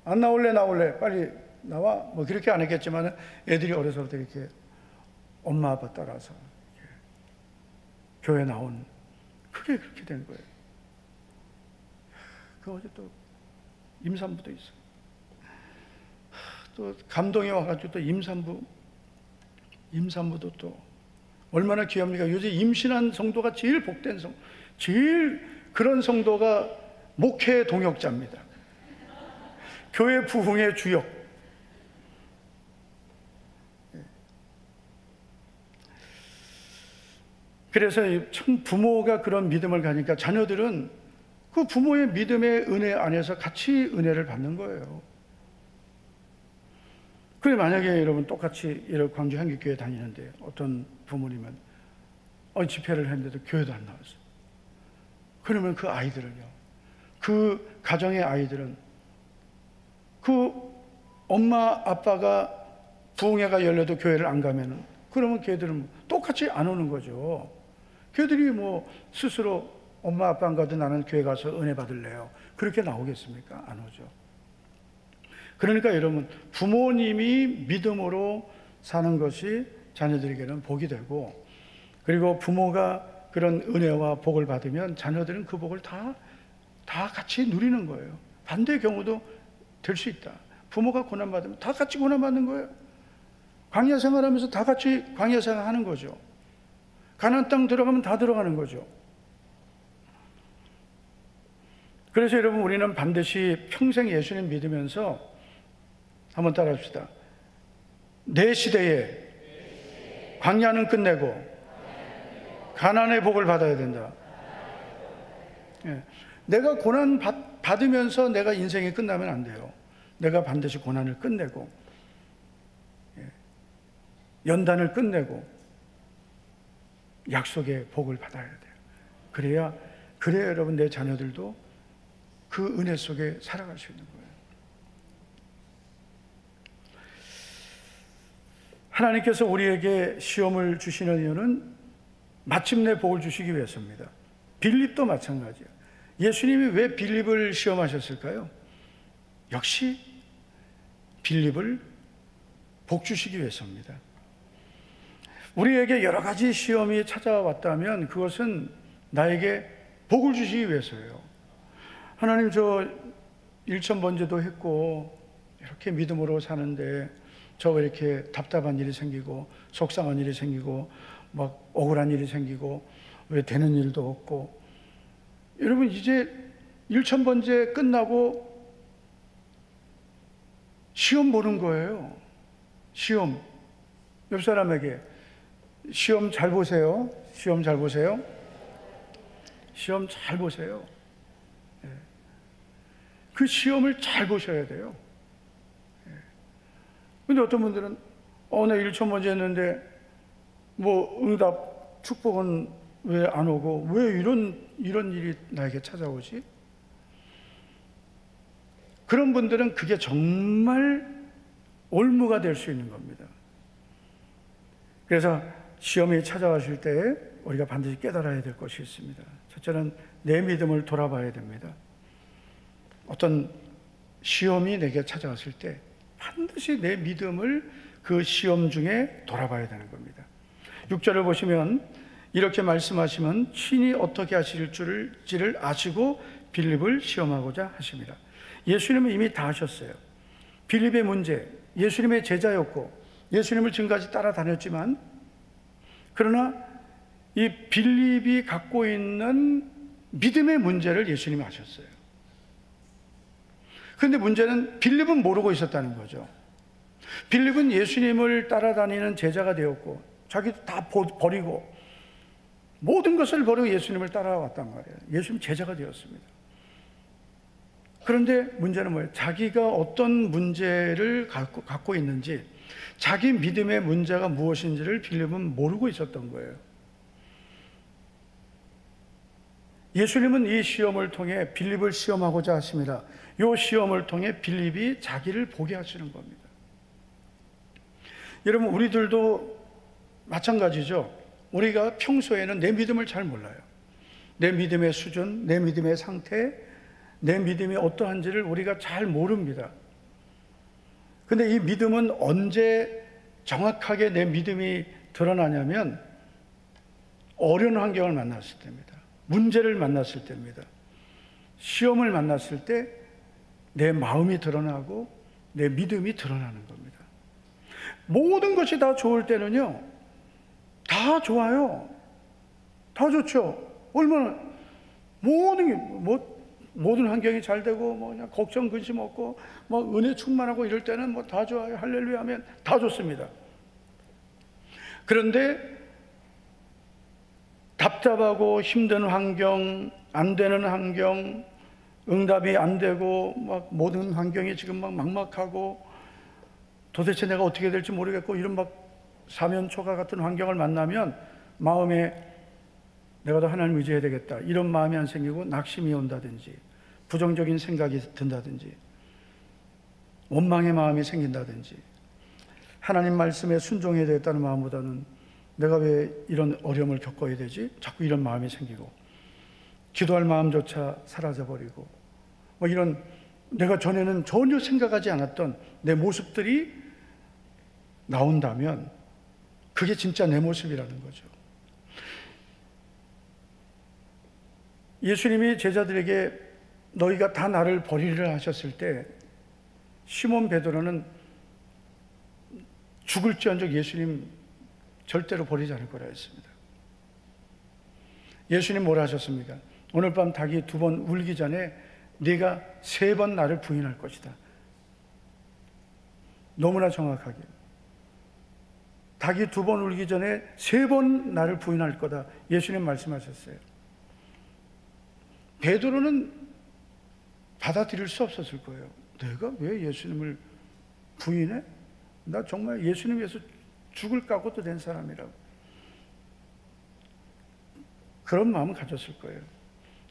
안 나올래? 빨리 나와. 뭐 그렇게 안 했겠지만 애들이 어려서부터 이렇게 엄마 아빠 따라서 이렇게 교회 나온, 그게 그렇게 된 거예요. 그 어제 또 임산부도 있어요. 또 감동이 와가지고 또 임산부도 또 얼마나 귀합니까? 요새 임신한 성도가 제일 복된 제일 그런 성도가 목회 동역자입니다. 교회 부흥의 주역. 그래서 참 부모가 그런 믿음을 가니까 자녀들은 그 부모의 믿음의 은혜 안에서 같이 은혜를 받는 거예요. 그래, 만약에 여러분 똑같이 광주 향기교회 다니는데 어떤 부모님은 집회를 했는데도 교회도 안 나왔어요. 그러면 그 아이들은요, 그 가정의 아이들은 그 엄마 아빠가 부흥회가 열려도 교회를 안 가면은, 그러면 걔들은 똑같이 안 오는 거죠. 걔들이 뭐 스스로 엄마 아빠 안 가도 나는 교회 가서 은혜 받을래요, 그렇게 나오겠습니까? 안 오죠. 그러니까 여러분, 부모님이 믿음으로 사는 것이 자녀들에게는 복이 되고, 그리고 부모가 그런 은혜와 복을 받으면 자녀들은 그 복을 다 같이 누리는 거예요. 반대의 경우도 될 수 있다. 부모가 고난받으면 다 같이 고난받는 거예요. 광야 생활하면서 다 같이 광야 생활하는 거죠. 가나안 땅 들어가면 다 들어가는 거죠. 그래서 여러분, 우리는 반드시 평생 예수님 믿으면서 한번 따라합시다. 내 시대에 광야는 끝내고 가나안의 복을 받아야 된다. 예. 내가 고난 받으면서 내가 인생이 끝나면 안 돼요. 내가 반드시 고난을 끝내고, 연단을 끝내고 약속의 복을 받아야 돼요. 그래야 여러분, 내 자녀들도 그 은혜 속에 살아갈 수 있는 거예요. 하나님께서 우리에게 시험을 주시는 이유는 마침내 복을 주시기 위해서입니다. 빌립도 마찬가지예요. 예수님이 왜 빌립을 시험하셨을까요? 역시 빌립을 복 주시기 위해서입니다. 우리에게 여러 가지 시험이 찾아왔다면 그것은 나에게 복을 주시기 위해서예요. 하나님, 저 일천번제도 했고 이렇게 믿음으로 사는데 저 이렇게 답답한 일이 생기고 속상한 일이 생기고 막 억울한 일이 생기고 왜 되는 일도 없고. 여러분, 이제 일천번제 끝나고 시험 보는 거예요. 시험. 옆 사람에게 시험 잘 보세요. 시험 잘 보세요. 시험 잘 보세요. 그 시험을 잘 보셔야 돼요. 근데 어떤 분들은 나 일천번제 했는데 뭐 응답 축복은 왜 안 오고 왜 이런 일이 나에게 찾아오지? 그런 분들은 그게 정말 올무가 될 수 있는 겁니다. 그래서 시험이 찾아왔을 때 우리가 반드시 깨달아야 될 것이 있습니다. 첫째는 내 믿음을 돌아봐야 됩니다. 어떤 시험이 내게 찾아왔을 때 반드시 내 믿음을 그 시험 중에 돌아봐야 되는 겁니다. 6절을 보시면 이렇게 말씀하시면 친히 어떻게 하실 줄을 아시고 빌립을 시험하고자 하십니다. 예수님은 이미 다 하셨어요. 빌립의 문제, 예수님의 제자였고 예수님을 지금까지 따라다녔지만, 그러나 이 빌립이 갖고 있는 믿음의 문제를 예수님이 아셨어요. 그런데 문제는 빌립은 모르고 있었다는 거죠. 빌립은 예수님을 따라다니는 제자가 되었고 자기도 다 버리고 모든 것을 버리고 예수님을 따라왔단 말이에요. 예수님 제자가 되었습니다. 그런데 문제는 뭐예요? 자기가 어떤 문제를 갖고 있는지, 자기 믿음의 문제가 무엇인지를 빌립은 모르고 있었던 거예요. 예수님은 이 시험을 통해 빌립을 시험하고자 하십니다. 이 시험을 통해 빌립이 자기를 보게 하시는 겁니다. 여러분, 우리들도 마찬가지죠. 우리가 평소에는 내 믿음을 잘 몰라요. 내 믿음의 수준, 내 믿음의 상태, 내 믿음이 어떠한지를 우리가 잘 모릅니다. 근데 이 믿음은 언제 정확하게 내 믿음이 드러나냐면 어려운 환경을 만났을 때입니다. 문제를 만났을 때입니다. 시험을 만났을 때 내 마음이 드러나고 내 믿음이 드러나는 겁니다. 모든 것이 다 좋을 때는요, 다 좋아요. 다 좋죠. 얼마나 모든 환경이 잘 되고 그냥 걱정 근심 없고 은혜 충만하고 이럴 때는 다 좋아요. 할렐루야 하면 다 좋습니다. 그런데 답답하고 힘든 환경, 안 되는 환경, 응답이 안 되고 모든 환경이 지금 막막하고 도대체 내가 어떻게 될지 모르겠고 이런 사면초가 같은 환경을 만나면 마음에 내가 더 하나님 의지해야 되겠다 이런 마음이 안 생기고 낙심이 온다든지 부정적인 생각이 든다든지 원망의 마음이 생긴다든지 하나님 말씀에 순종해야 되겠다는 마음보다는 내가 왜 이런 어려움을 겪어야 되지? 자꾸 이런 마음이 생기고 기도할 마음조차 사라져버리고 뭐 이런 내가 전에는 전혀 생각하지 않았던 내 모습들이 나온다면 그게 진짜 내 모습이라는 거죠. 예수님이 제자들에게 너희가 다 나를 버리리라 하셨을 때 시몬 베드로는 죽을지언정 예수님 절대로 버리지 않을 거라 했습니다. 예수님 뭐라 하셨습니까? 오늘 밤 닭이 2번 울기 전에 네가 3번 나를 부인할 것이다. 너무나 정확하게 닭이 2번 울기 전에 3번 나를 부인할 거다. 예수님 말씀하셨어요. 베드로는 받아들일 수 없었을 거예요. 내가 왜 예수님을 부인해? 나 정말 예수님 위해서 죽을 각오도 된 사람이라고. 그런 마음을 가졌을 거예요.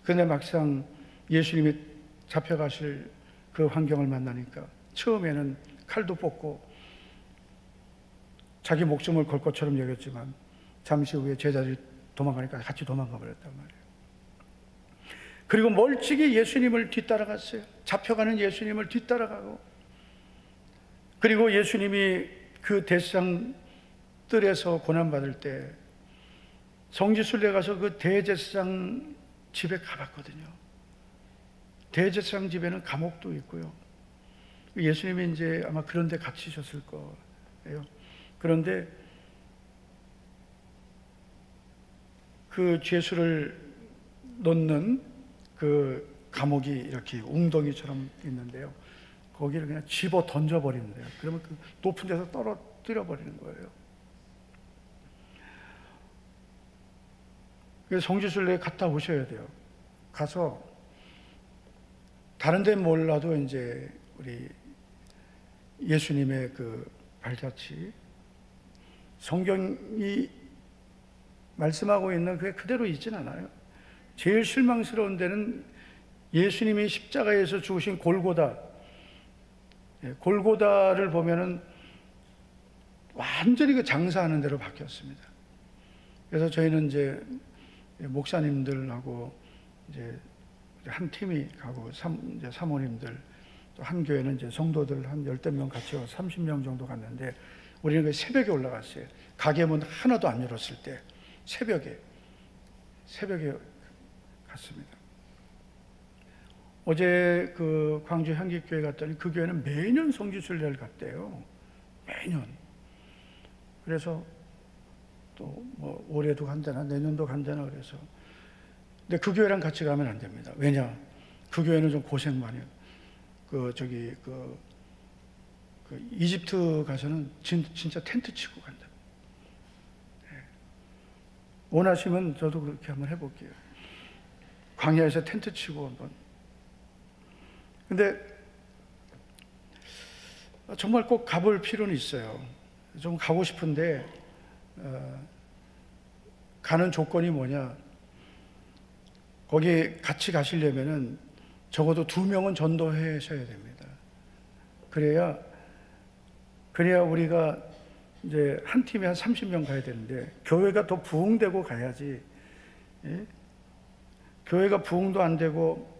그런데 막상 예수님이 잡혀가실 그 환경을 만나니까 처음에는 칼도 뽑고 자기 목숨을 걸 것처럼 여겼지만 잠시 후에 제자들이 도망가니까 같이 도망가 버렸단 말이에요. 그리고 멀찍이 예수님을 뒤따라갔어요. 잡혀가는 예수님을 뒤따라가고, 그리고 예수님이 그 대제사장 뜰에서 고난받을 때 성지순례 가서 그 대제사장 집에 가봤거든요. 대제사장 집에는 감옥도 있고요. 예수님이 이제 아마 그런 데 갇히셨을 거예요. 그런데 그 죄수를 놓는 그 감옥이 이렇게 웅덩이처럼 있는데요. 거기를 그냥 집어 던져버리는데요. 그러면 그 높은 데서 떨어뜨려 버리는 거예요. 그래서 성지순례에 갔다 오셔야 돼요. 가서 다른 데는 몰라도 이제 우리 예수님의 그 발자취, 성경이 말씀하고 있는 그게 그대로 있진 않아요. 제일 실망스러운 데는 예수님이 십자가에서 죽으신 골고다, 골고다를 보면은 완전히 그 장사하는 대로 바뀌었습니다. 그래서 저희는 이제 목사님들하고 이제 한 팀이 가고 이제 사모님들 또 한 교회는 이제 성도들 한 10명 같이 30명 정도 갔는데 우리는 그 새벽에 올라갔어요. 가게 문 하나도 안 열었을 때 새벽에 갔습니다. 어제 그 광주 향기교회 갔더니 그 교회는 매년 성지순례를 갔대요. 매년. 그래서 또 뭐 올해도 간다나 내년도 간다나 그래서. 근데 그 교회랑 같이 가면 안 됩니다. 왜냐? 그 교회는 좀 고생 많이 해요. 그 이집트 가서는 진짜 텐트 치고 간다. 네. 원하시면 저도 그렇게 한번 해볼게요. 광야에서 텐트 치고 한번. 근데 정말 꼭 가볼 필요는 있어요. 좀 가고 싶은데 가는 조건이 뭐냐? 거기 같이 가시려면은 적어도 2명은 전도하셔야 됩니다. 그래야 우리가 이제 한 팀에 한 30명 가야 되는데 교회가 더 부흥되고 가야지. 예? 교회가 부흥도 안 되고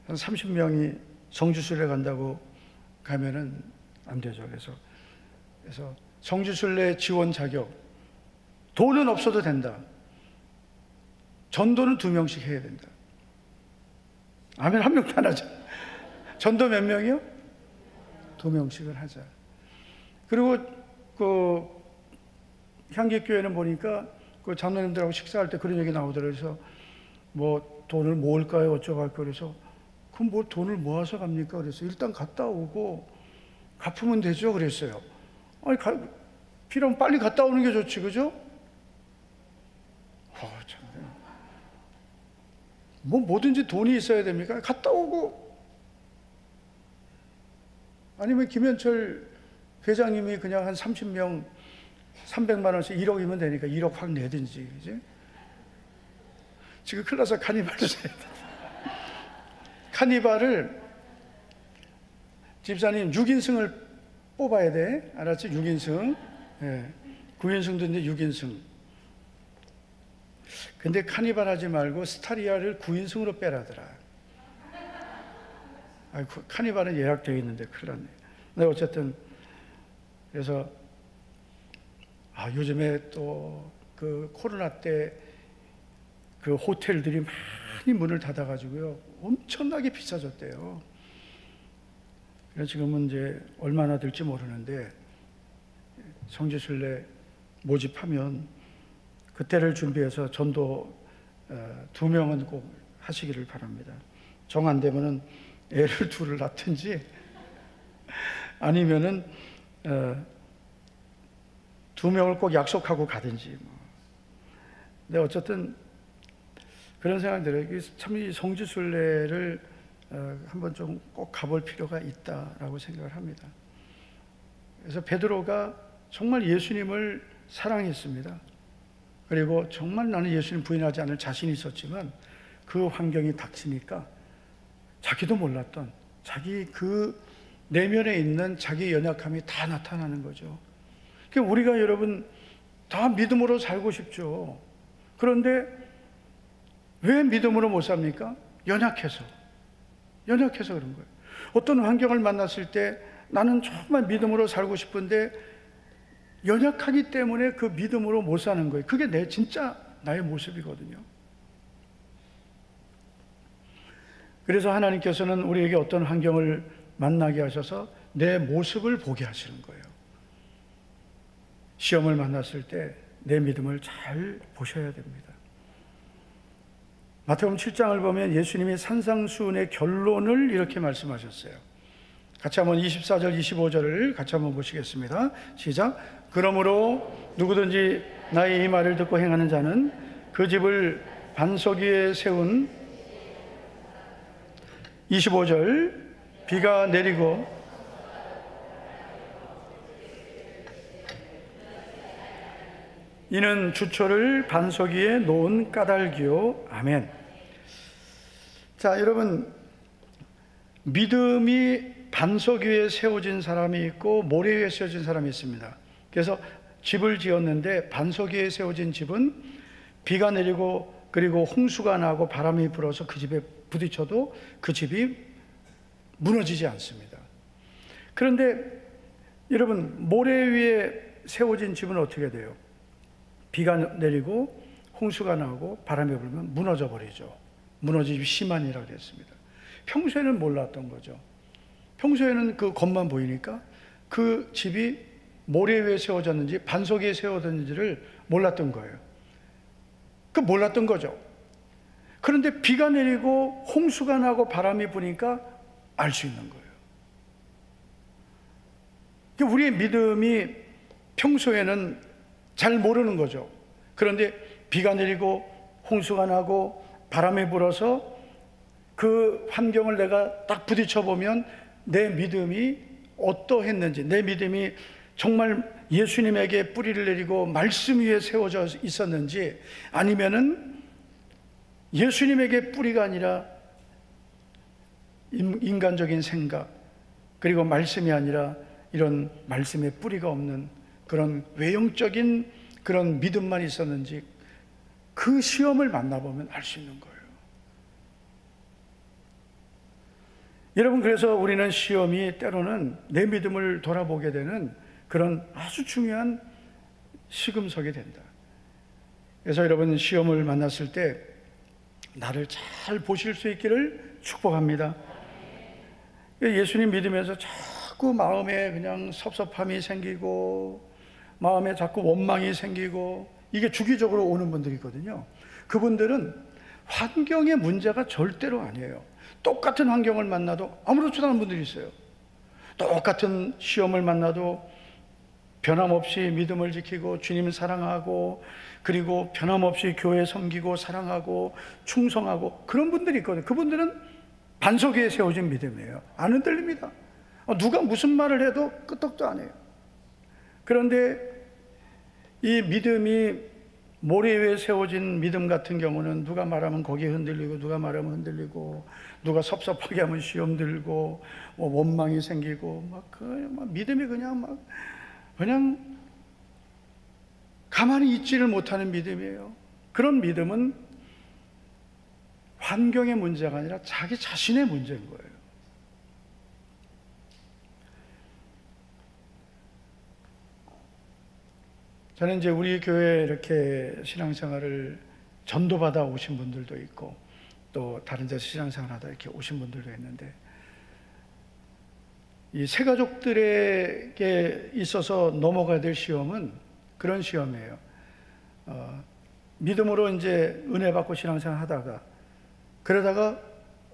한 30명이 성지순례 간다고 가면은 안 되죠. 그래서 성지순례 지원 자격, 돈은 없어도 된다. 전도는 2명씩 해야 된다. 아멘. 1명도 안 하자. 전도 몇 명이요? 2명씩을 하자. 그리고 그 향기교회는 보니까 그 장로님들하고 식사할 때 그런 얘기 나오더라고요. 그래서 뭐 돈을 모을까요? 어쩌고 할까? 그래서 그럼 뭐 돈을 모아서 갑니까? 그래서 일단 갔다 오고 갚으면 되죠. 그랬어요. 아니, 필요하면 빨리 갔다 오는 게 좋지, 그죠? 참. 뭐 뭐든지 돈이 있어야 됩니까? 갔다 오고. 아니면 김현철 회장님이 그냥 한 30명 300만 원씩 1억이면 되니까 1억 확 내든지, 그지? 지금 큰일 나서 카니발도 해야 돼. 카니발을 집사님 6인승을 뽑아야 돼. 알았지? 6인승. 예. 9인승도 이제 6인승. 근데 카니발 하지 말고 스타리아를 9인승으로 빼라더라. 카니발은 예약되어 있는데 큰일 났네. 근데 어쨌든 그래서 요즘에 또 그 코로나 때 그 호텔들이 많이 문을 닫아가지고요 엄청나게 비싸졌대요. 그래서 지금은 이제 얼마나 될지 모르는데 성지순례 모집하면 그때를 준비해서 전도 2명은 꼭 하시기를 바랍니다. 정 안 되면은 애를 둘을 낳든지 아니면은 2명을 꼭 약속하고 가든지. 근데 어쨌든 그런 생각이 들어요. 참 이 성지순례를 한번 좀 꼭 가볼 필요가 있다라고 생각을 합니다. 그래서 베드로가 정말 예수님을 사랑했습니다. 그리고 정말 나는 예수님 부인하지 않을 자신이 있었지만 그 환경이 닥치니까 자기도 몰랐던 자기 그 내면에 있는 자기의 연약함이 다 나타나는 거죠. 그러니까 우리가 여러분 다 믿음으로 살고 싶죠. 그런데 왜 믿음으로 못 삽니까? 연약해서 그런 거예요. 어떤 환경을 만났을 때 나는 정말 믿음으로 살고 싶은데 연약하기 때문에 그 믿음으로 못 사는 거예요. 그게 진짜 나의 모습이거든요. 그래서 하나님께서는 우리에게 어떤 환경을 만나게 하셔서 내 모습을 보게 하시는 거예요. 시험을 만났을 때 내 믿음을 잘 보셔야 됩니다. 마태복음 7장을 보면 예수님이 산상수훈의 결론을 이렇게 말씀하셨어요. 같이 한번 24절 25절을 같이 한번 보시겠습니다. 시작. 그러므로 누구든지 나의 이 말을 듣고 행하는 자는 그 집을 반석 위에 세운 25절 비가 내리고 이는 주초를 반석 위에 놓은 까닭이요. 아멘. 자, 여러분, 믿음이 반석 위에 세워진 사람이 있고 모래 위에 세워진 사람이 있습니다. 그래서 집을 지었는데 반석 위에 세워진 집은 비가 내리고 그리고 홍수가 나고 바람이 불어서 그 집에 부딪혀도 그 집이 무너지지 않습니다. 그런데 여러분, 모래 위에 세워진 집은 어떻게 돼요? 비가 내리고 홍수가 나고 바람이 불면 무너져 버리죠. 무너지기 심한이라고 했습니다. 평소에는 몰랐던 거죠. 평소에는 그 겉만 보이니까 그 집이 모래 위에 세워졌는지 반석 위에 세워졌는지를 몰랐던 거예요. 몰랐던 거죠. 그런데 비가 내리고 홍수가 나고 바람이 부니까 알 수 있는 거예요. 우리의 믿음이 평소에는 잘 모르는 거죠. 그런데 비가 내리고 홍수가 나고 바람이 불어서 그 환경을 내가 딱 부딪혀 보면 내 믿음이 어떠했는지, 내 믿음이 정말 예수님에게 뿌리를 내리고 말씀 위에 세워져 있었는지, 아니면은 예수님에게 뿌리가 아니라 인간적인 생각, 그리고 말씀이 아니라 이런 말씀에 뿌리가 없는 그런 외형적인 그런 믿음만 있었는지 그 시험을 만나보면 알 수 있는 거예요. 여러분, 그래서 우리는 시험이 때로는 내 믿음을 돌아보게 되는 그런 아주 중요한 시금석이 된다. 그래서 여러분, 시험을 만났을 때 나를 잘 보실 수 있기를 축복합니다. 예수님 믿으면서 자꾸 마음에 그냥 섭섭함이 생기고 마음에 자꾸 원망이 생기고 이게 주기적으로 오는 분들이 있거든요. 그분들은 환경의 문제가 절대로 아니에요. 똑같은 환경을 만나도 아무렇지도 않은 분들이 있어요. 똑같은 시험을 만나도 변함없이 믿음을 지키고 주님을 사랑하고 그리고 변함없이 교회 섬기고 사랑하고 충성하고 그런 분들이 있거든요. 그분들은 반석 위에 세워진 믿음이에요. 안 흔들립니다. 누가 무슨 말을 해도 끄떡도 안 해요. 그런데 이 믿음이 모래 위에 세워진 믿음 같은 경우는 누가 말하면 거기에 흔들리고, 누가 말하면 흔들리고, 누가 섭섭하게 하면 시험 들고, 뭐 원망이 생기고, 막 믿음이 그냥 가만히 있지를 못하는 믿음이에요. 그런 믿음은 환경의 문제가 아니라 자기 자신의 문제인 거예요. 저는 이제 우리 교회에 이렇게 신앙생활을 전도받아 오신 분들도 있고, 또 다른 데서 신앙생활 하다 이렇게 오신 분들도 있는데, 이 새가족들에게 있어서 넘어가야 될 시험은 그런 시험이에요. 믿음으로 이제 은혜 받고 신앙생활 하다가, 그러다가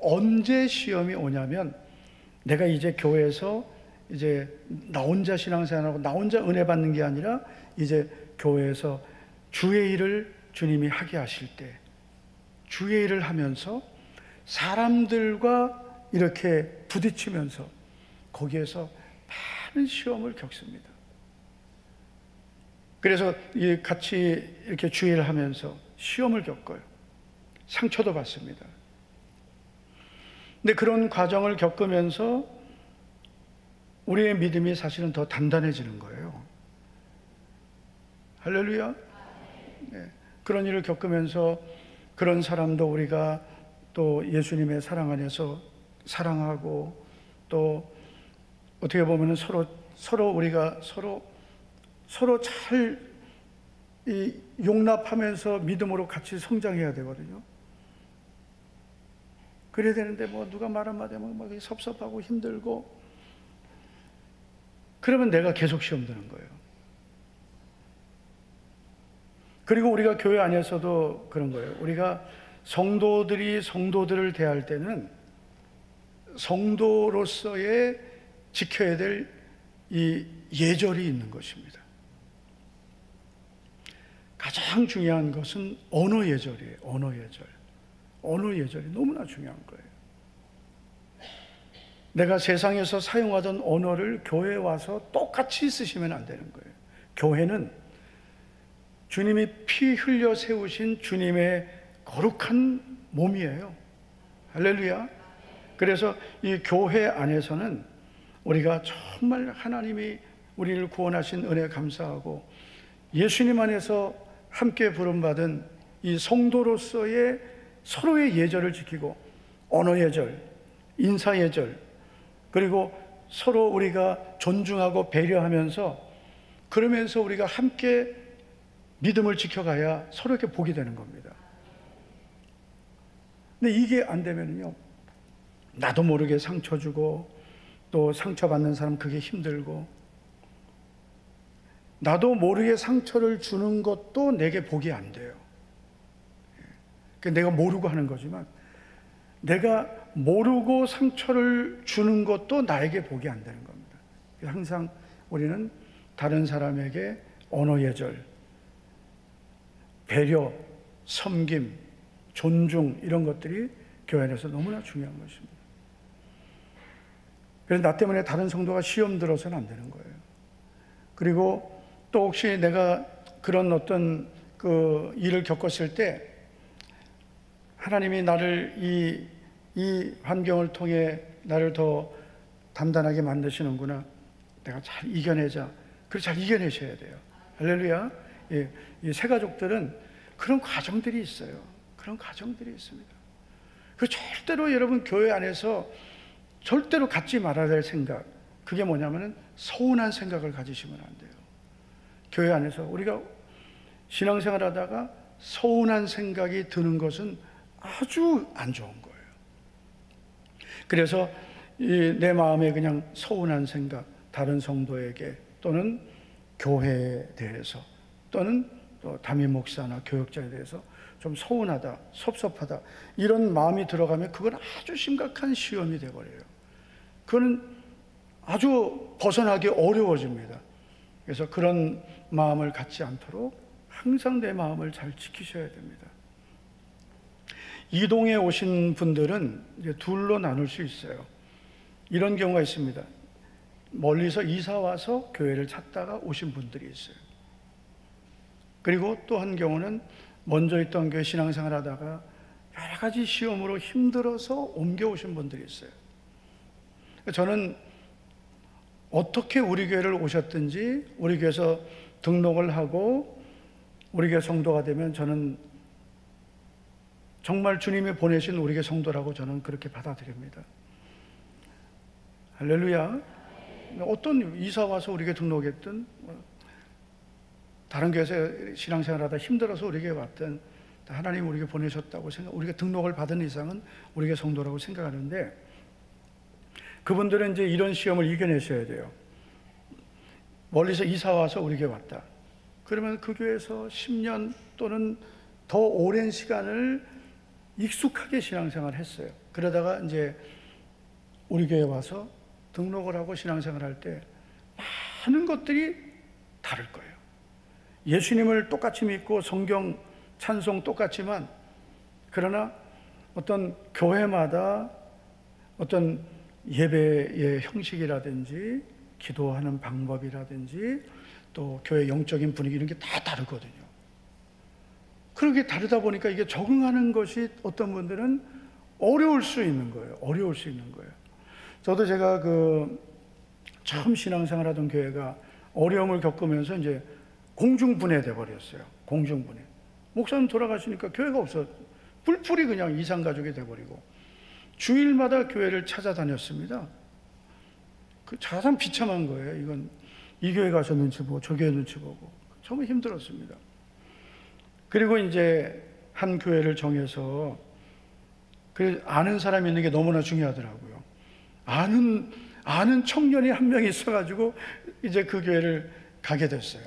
언제 시험이 오냐면, 내가 이제 교회에서 이제 나 혼자 신앙생활하고 나 혼자 은혜 받는 게 아니라 이제 교회에서 주의 일을 주님이 하게 하실 때, 주의 일을 하면서 사람들과 이렇게 부딪히면서 거기에서 많은 시험을 겪습니다. 그래서 같이 이렇게 주의 일을 하면서 시험을 겪어요. 상처도 받습니다. 근데 그런 과정을 겪으면서 우리의 믿음이 사실은 더 단단해지는 거예요. 할렐루야. 네. 그런 일을 겪으면서 그런 사람도 우리가 또 예수님의 사랑 안에서 사랑하고, 또 어떻게 보면 서로 우리가 서로 잘 용납하면서 믿음으로 같이 성장해야 되거든요. 그래야 되는데 뭐 누가 말 한마디 하면 막 섭섭하고 힘들고, 그러면 내가 계속 시험 드는 거예요. 그리고 우리가 교회 안에서도 그런 거예요. 우리가 성도들이 성도들을 대할 때는 성도로서의 지켜야 될 이 예절이 있는 것입니다. 가장 중요한 것은 언어 예절이에요. 언어 예절이 너무나 중요한 거예요. 내가 세상에서 사용하던 언어를 교회에 와서 똑같이 쓰시면 안 되는 거예요. 교회는 주님이 피 흘려 세우신 주님의 거룩한 몸이에요. 할렐루야. 그래서 이 교회 안에서는 우리가 정말 하나님이 우리를 구원하신 은혜에 감사하고, 예수님 안에서 함께 부름받은 이 성도로서의 서로의 예절을 지키고, 언어 예절, 인사 예절, 그리고 서로 우리가 존중하고 배려하면서, 그러면서 우리가 함께 믿음을 지켜가야 서로에게 복이 되는 겁니다. 근데 이게 안 되면요, 나도 모르게 상처 주고, 또 상처받는 사람 그게 힘들고, 나도 모르게 상처를 주는 것도 내게 복이 안 돼요. 내가 모르고 하는 거지만, 내가 모르고 상처를 주는 것도 나에게 복이 안 되는 겁니다. 항상 우리는 다른 사람에게 언어 예절, 배려, 섬김, 존중, 이런 것들이 교회 안에서 너무나 중요한 것입니다. 그래서 나 때문에 다른 성도가 시험 들어서는 안 되는 거예요. 그리고 또 혹시 내가 그런 어떤 그 일을 겪었을 때, 하나님이 나를 이 환경을 통해 나를 더 단단하게 만드시는구나, 내가 잘 이겨내자. 그래서 잘 이겨내셔야 돼요. 할렐루야. 예, 이 새가족들은 그런 과정들이 있어요. 그런 과정들이 있습니다. 그 절대로 여러분 교회 안에서 절대로 갖지 말아야 될 생각, 그게 뭐냐면은 서운한 생각을 가지시면 안 돼요. 교회 안에서 우리가 신앙생활 하다가 서운한 생각이 드는 것은 아주 안 좋은 거예요. 그래서 내 마음에 그냥 서운한 생각, 다른 성도에게 또는 교회에 대해서 또는 또 담임 목사나 교역자에 대해서 좀 서운하다, 섭섭하다, 이런 마음이 들어가면 그건 아주 심각한 시험이 되어버려요. 그건 아주 벗어나기 어려워집니다. 그래서 그런 마음을 갖지 않도록 항상 내 마음을 잘 지키셔야 됩니다. 이동에 오신 분들은 이제 둘로 나눌 수 있어요. 이런 경우가 있습니다. 멀리서 이사 와서 교회를 찾다가 오신 분들이 있어요. 그리고 또 한 경우는 먼저 있던 교회 신앙생활 하다가 여러 가지 시험으로 힘들어서 옮겨오신 분들이 있어요. 저는 어떻게 우리 교회를 오셨든지 우리 교회에서 등록을 하고 우리 교회 성도가 되면 저는 정말 주님이 보내신 우리 교회 성도라고 저는 그렇게 받아들입니다. 할렐루야. 어떤 이사 와서 우리 교회 등록했든 다른 교회에서 신앙생활하다 힘들어서 우리 교회 왔든 하나님 우리 교회 보내셨다고 생각, 우리가 등록을 받은 이상은 우리 교회 성도라고 생각하는데, 그분들은 이제 이런 시험을 이겨내셔야 돼요. 멀리서 이사 와서 우리 교회 왔다. 그러면 그 교회에서 10년 또는 더 오랜 시간을 익숙하게 신앙생활을 했어요. 그러다가 이제 우리 교회에 와서 등록을 하고 신앙생활 할 때 많은 것들이 다를 거예요. 예수님을 똑같이 믿고 성경 찬송 똑같지만, 그러나 어떤 교회마다 어떤 예배의 형식이라든지 기도하는 방법이라든지 또 교회 영적인 분위기 이런 게 다 다르거든요. 그렇게 다르다 보니까 이게 적응하는 것이 어떤 분들은 어려울 수 있는 거예요. 어려울 수 있는 거예요. 저도 제가 처음 신앙생활 하던 교회가 어려움을 겪으면서 이제 공중분해돼 버렸어요. 공중분해. 목사님 돌아가시니까 교회가 없어. 뿔뿔이 그냥 이산가족이 돼버리고 주일마다 교회를 찾아다녔습니다. 참 비참한 거예요. 이건 이 교회 가서 눈치 보고 저 교회 눈치 보고 정말 힘들었습니다. 그리고 이제 한 교회를 정해서 아는 사람이 있는 게 너무나 중요하더라고요. 아는 청년이 한 명 있어가지고 이제 그 교회를 가게 됐어요.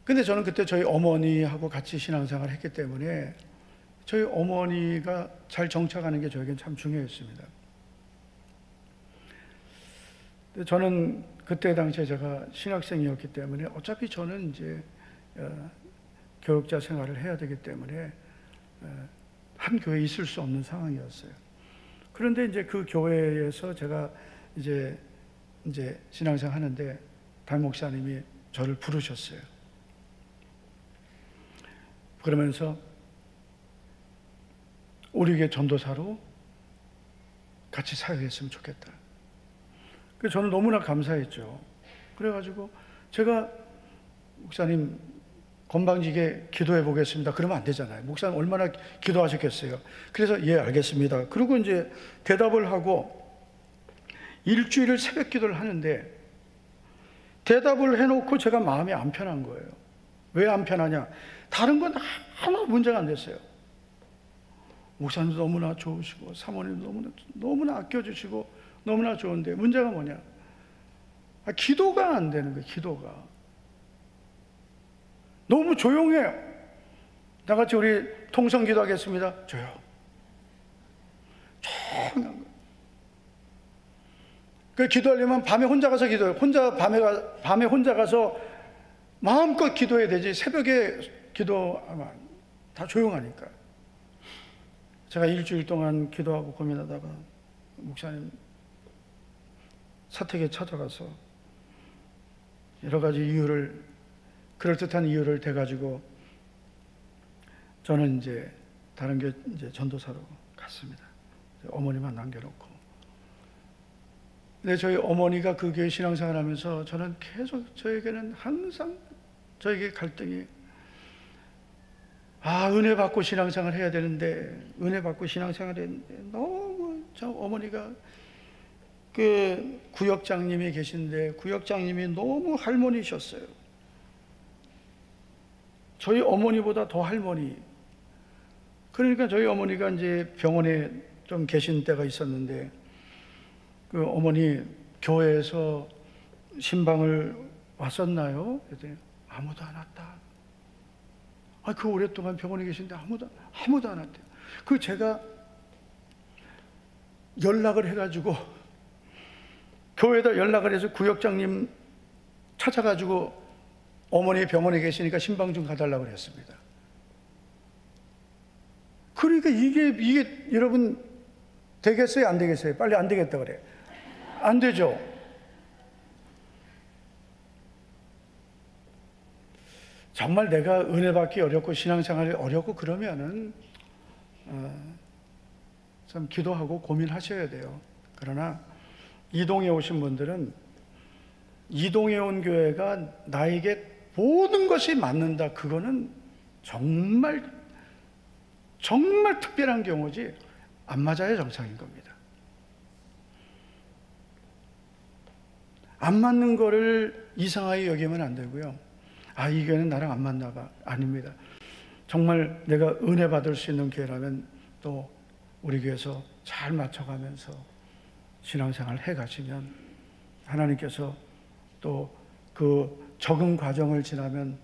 근데 저는 그때 저희 어머니하고 같이 신앙생활을 했기 때문에 저희 어머니가 잘 정착하는 게 저에겐 참 중요했습니다. 저는 그때 당시에 제가 신학생이었기 때문에 어차피 저는 이제 교육자 생활을 해야 되기 때문에 한 교회에 있을 수 없는 상황이었어요. 그런데 이제 그 교회에서 제가 이제 신앙생활 하는데 담임 목사님이 저를 부르셨어요. 그러면서 우리 교회 전도사로 같이 사역했으면 좋겠다. 그래서 저는 너무나 감사했죠. 그래가지고 제가 목사님 건방지게 기도해 보겠습니다. 그러면 안 되잖아요. 목사님 얼마나 기도하셨겠어요. 그래서 예, 알겠습니다. 그리고 이제 대답을 하고 일주일을 새벽 기도를 하는데 대답을 해놓고 제가 마음이 안 편한 거예요. 왜 안 편하냐? 다른 건 하나 문제가 안 됐어요. 목사님도 너무나 좋으시고 사모님도 너무나 아껴주시고 너무나 좋은데 문제가 뭐냐? 기도가 안 되는 거예요. 기도가 너무 조용해요. 나같이 우리 통성 기도하겠습니다. 조용한 거예요. 그 기도하려면 밤에 혼자 가서 기도해요. 밤에 혼자 가서 마음껏 기도해야 되지 새벽에 기도하면 다 조용하니까. 제가 일주일 동안 기도하고 고민하다가 목사님 사택에 찾아가서 여러 가지 이유를, 그럴듯한 이유를 대가지고 저는 이제 다른 교회 이제 전도사로 갔습니다. 어머니만 남겨놓고. 근데 저희 어머니가 그 교회 신앙생활 하면서 저는 계속 저에게는 항상 저에게 갈등이, 은혜 받고 신앙생활 해야 되는데, 은혜 받고 신앙생활 했는데, 너무 저 어머니가 그 구역장님이 계신데, 구역장님이 너무 할머니셨어요. 저희 어머니보다 더 할머니. 그러니까 저희 어머니가 이제 병원에 좀 계신 때가 있었는데, 그 어머니 교회에서 신방을 왔었나요? 그랬더니 아무도 안 왔다. 그 오랫동안 병원에 계신데 아무도 안 왔대요. 그 제가 연락을 해가지고 교회에다 연락을 해서 구역장님 찾아가지고 어머니 병원에 계시니까 신방 좀 가달라고 그랬습니다. 그러니까 이게 여러분 되겠어요? 안 되겠어요? 빨리 안 되겠다 그래. 안 되죠. 정말 내가 은혜 받기 어렵고 신앙생활이 어렵고 그러면은 참 기도하고 고민하셔야 돼요. 그러나 이동에 오신 분들은 이동에 온 교회가 나에게 모든 것이 맞는다, 그거는 정말 특별한 경우지 안 맞아야 정상인 겁니다. 안 맞는 거를 이상하게 여기면 안 되고요. 아, 이 교회는 나랑 안 맞나 봐. 아닙니다. 정말 내가 은혜 받을 수 있는 교회라면 또 우리 교회에서 잘 맞춰가면서 신앙생활 해가시면 하나님께서 또 그 적응 과정을 지나면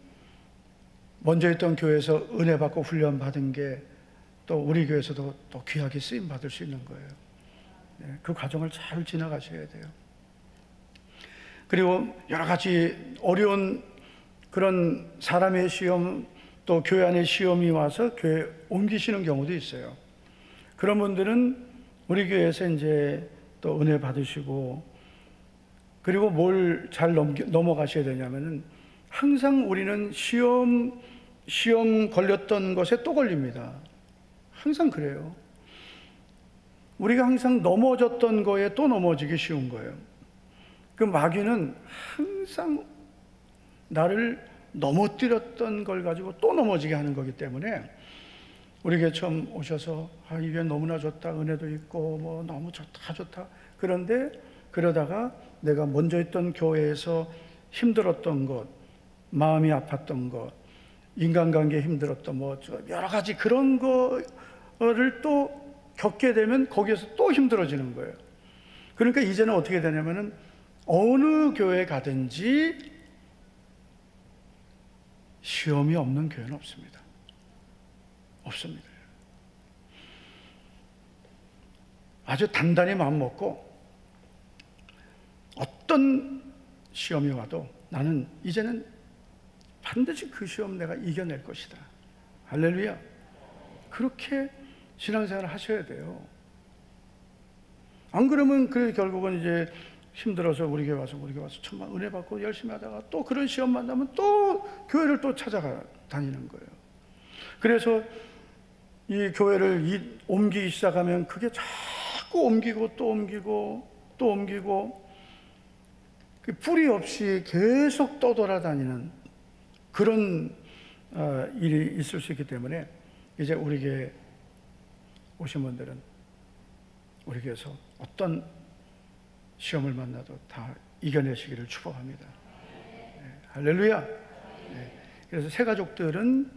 먼저 있던 교회에서 은혜 받고 훈련 받은 게 또 우리 교회에서도 또 귀하게 쓰임 받을 수 있는 거예요. 네, 그 과정을 잘 지나가셔야 돼요. 그리고 여러 가지 어려운 그런 사람의 시험, 또 교회 안에 시험이 와서 교회 옮기시는 경우도 있어요. 그런 분들은 우리 교회에서 이제 또 은혜 받으시고, 그리고 뭘 잘 넘어가셔야 되냐면은 항상 우리는 시험 걸렸던 것에 또 걸립니다. 항상 그래요. 우리가 항상 넘어졌던 거에 또 넘어지기 쉬운 거예요. 그 마귀는 항상 나를 넘어뜨렸던 걸 가지고 또 넘어지게 하는 거기 때문에 우리 교회 처음 오셔서 이 교회 너무나 좋다, 은혜도 있고 뭐 너무 좋다. 그런데 그러다가 내가 먼저 있던 교회에서 힘들었던 것, 마음이 아팠던 것, 인간관계 힘들었던 뭐 여러 가지 그런 거를 또 겪게 되면 거기에서 또 힘들어지는 거예요. 그러니까 이제는 어떻게 되냐면은 어느 교회 가든지 시험이 없는 교회는 없습니다. 없습니다. 아주 단단히 마음 먹고 어떤 시험이 와도 나는 이제는 반드시 그 시험 내가 이겨낼 것이다. 할렐루야. 그렇게 신앙생활을 하셔야 돼요. 안 그러면 결국은 이제 힘들어서 우리 교회 와서 정말 은혜 받고 열심히 하다가 또 그런 시험 만나면 또 교회를 또 찾아가 다니는 거예요. 그래서 이 교회를 옮기기 시작하면 그게 자꾸 옮기고 또 옮기고 또 옮기고 뿌리 없이 계속 떠돌아다니는 그런 일이 있을 수 있기 때문에 이제 우리 교회 오신 분들은 우리 교회에서 어떤 시험을 만나도 다 이겨내시기를 축복합니다. 네, 할렐루야. 네, 그래서 새가족들은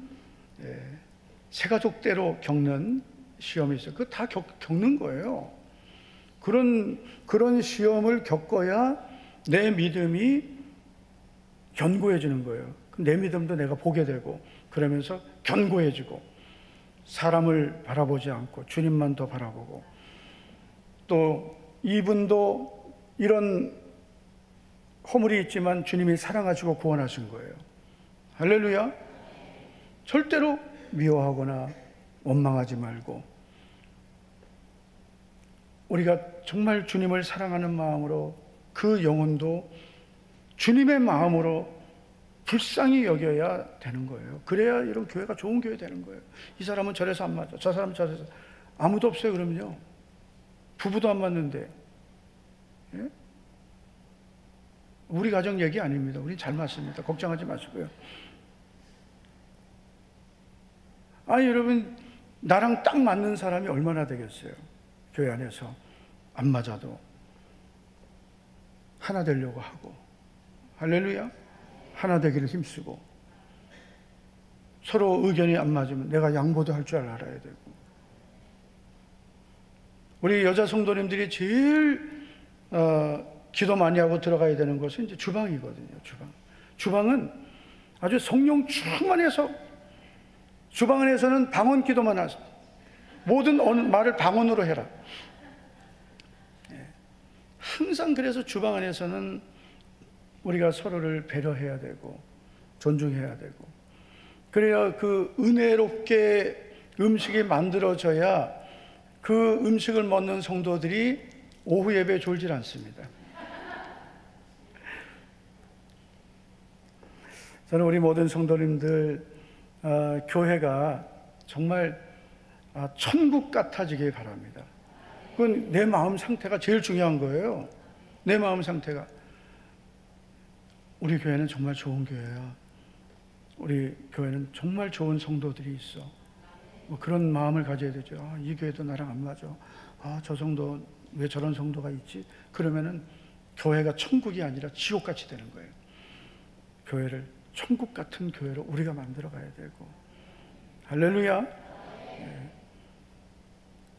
새가족대로 겪는 시험이 있어요. 그거 다 겪는 거예요. 그런 시험을 겪어야 내 믿음이 견고해지는 거예요. 내 믿음도 내가 보게 되고 그러면서 견고해지고 사람을 바라보지 않고 주님만 더 바라보고 또 이분도 이런 허물이 있지만 주님이 사랑하시고 구원하신 거예요. 할렐루야. 절대로 미워하거나 원망하지 말고 우리가 정말 주님을 사랑하는 마음으로 그 영혼도 주님의 마음으로 불쌍히 여겨야 되는 거예요. 그래야 이런 교회가 좋은 교회 되는 거예요. 이 사람은 저래서 안 맞아, 저 사람은 저래서. 아무도 없어요. 그러면요, 부부도 안 맞는데. 예? 우리 가정 얘기 아닙니다. 우리 잘 맞습니다. 걱정하지 마시고요. 아니 여러분, 나랑 딱 맞는 사람이 얼마나 되겠어요. 교회 안에서 안 맞아도 하나 되려고 하고. 할렐루야. 하나 되기를 힘쓰고 서로 의견이 안 맞으면 내가 양보도 할 줄 알아야 되고. 우리 여자 성도님들이 제일 기도 많이 하고 들어가야 되는 것은 이제 주방이거든요. 주방은 아주 성령 충만해서 주방 안에서는 방언 기도만 하세요. 모든 말을 방언으로 해라. 항상 그래서 주방 안에서는 우리가 서로를 배려해야 되고 존중해야 되고 그래야 그 은혜롭게 음식이 만들어져야 그 음식을 먹는 성도들이 오후 예배에 졸질 않습니다. 저는 우리 모든 성도님들 교회가 정말 천국 같아지길 바랍니다. 그건 내 마음 상태가 제일 중요한 거예요. 내 마음 상태가. 우리 교회는 정말 좋은 교회야. 우리 교회는 정말 좋은 성도들이 있어. 뭐 그런 마음을 가져야 되죠. 이 교회도 나랑 안 맞아. 저 성도 왜 저런 성도가 있지? 그러면은 교회가 천국이 아니라 지옥같이 되는 거예요. 교회를 천국 같은 교회로 우리가 만들어 가야 되고. 할렐루야.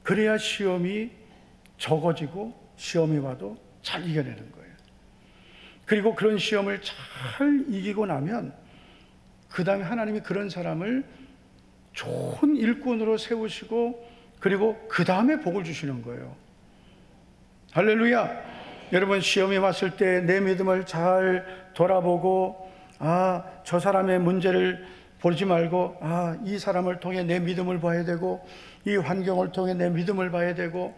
그래야 시험이 적어지고 시험이 와도 잘 이겨내는 거예요. 그리고 그런 시험을 잘 이기고 나면 그 다음에 하나님이 그런 사람을 좋은 일꾼으로 세우시고 그리고 그 다음에 복을 주시는 거예요. 할렐루야. 여러분, 시험이 왔을 때 내 믿음을 잘 돌아보고 저 사람의 문제를 보지 말고 이 사람을 통해 내 믿음을 봐야 되고 이 환경을 통해 내 믿음을 봐야 되고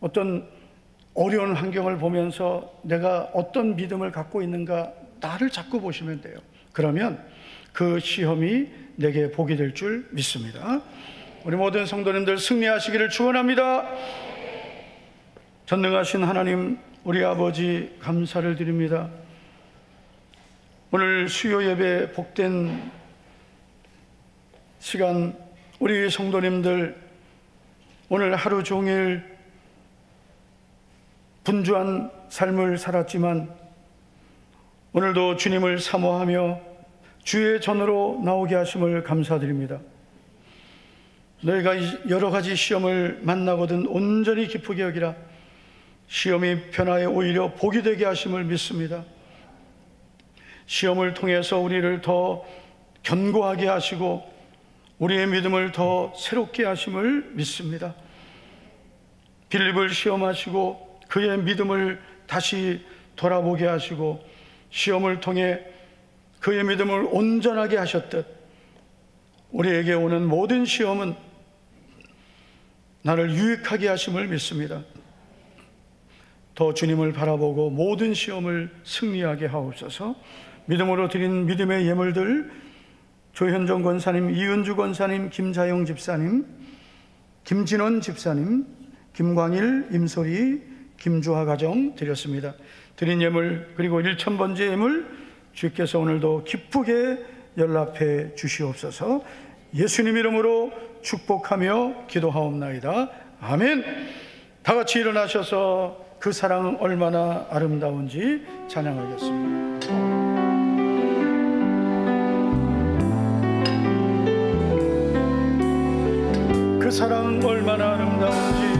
어떤 어려운 환경을 보면서 내가 어떤 믿음을 갖고 있는가 나를 자꾸 보시면 돼요. 그러면 그 시험이 내게 복이 될 줄 믿습니다. 우리 모든 성도님들 승리하시기를 축원합니다. 전능하신 하나님, 우리 아버지 감사를 드립니다. 오늘 수요 예배 복된 시간, 우리 성도님들 오늘 하루 종일 분주한 삶을 살았지만 오늘도 주님을 사모하며 주의 전으로 나오게 하심을 감사드립니다. 너희가 여러 가지 시험을 만나거든 온전히 기쁘게 여기라. 시험이 변화에 오히려 복이 되게 하심을 믿습니다. 시험을 통해서 우리를 더 견고하게 하시고 우리의 믿음을 더 새롭게 하심을 믿습니다. 빌립을 시험하시고 그의 믿음을 다시 돌아보게 하시고 시험을 통해 그의 믿음을 온전하게 하셨듯 우리에게 오는 모든 시험은 나를 유익하게 하심을 믿습니다. 더 주님을 바라보고 모든 시험을 승리하게 하옵소서. 믿음으로 드린 믿음의 예물들 조현정 권사님, 이은주 권사님, 김자영 집사님, 김진원 집사님, 김광일, 임소리, 김주하 가정 드렸습니다. 드린 예물 그리고 1000번째 예물 주께서 오늘도 기쁘게 연락해 주시옵소서. 예수님 이름으로 축복하며 기도하옵나이다. 아멘. 다 같이 일어나셔서 그 사랑 얼마나 아름다운지 찬양하겠습니다. 그 사랑 얼마나 아름다운지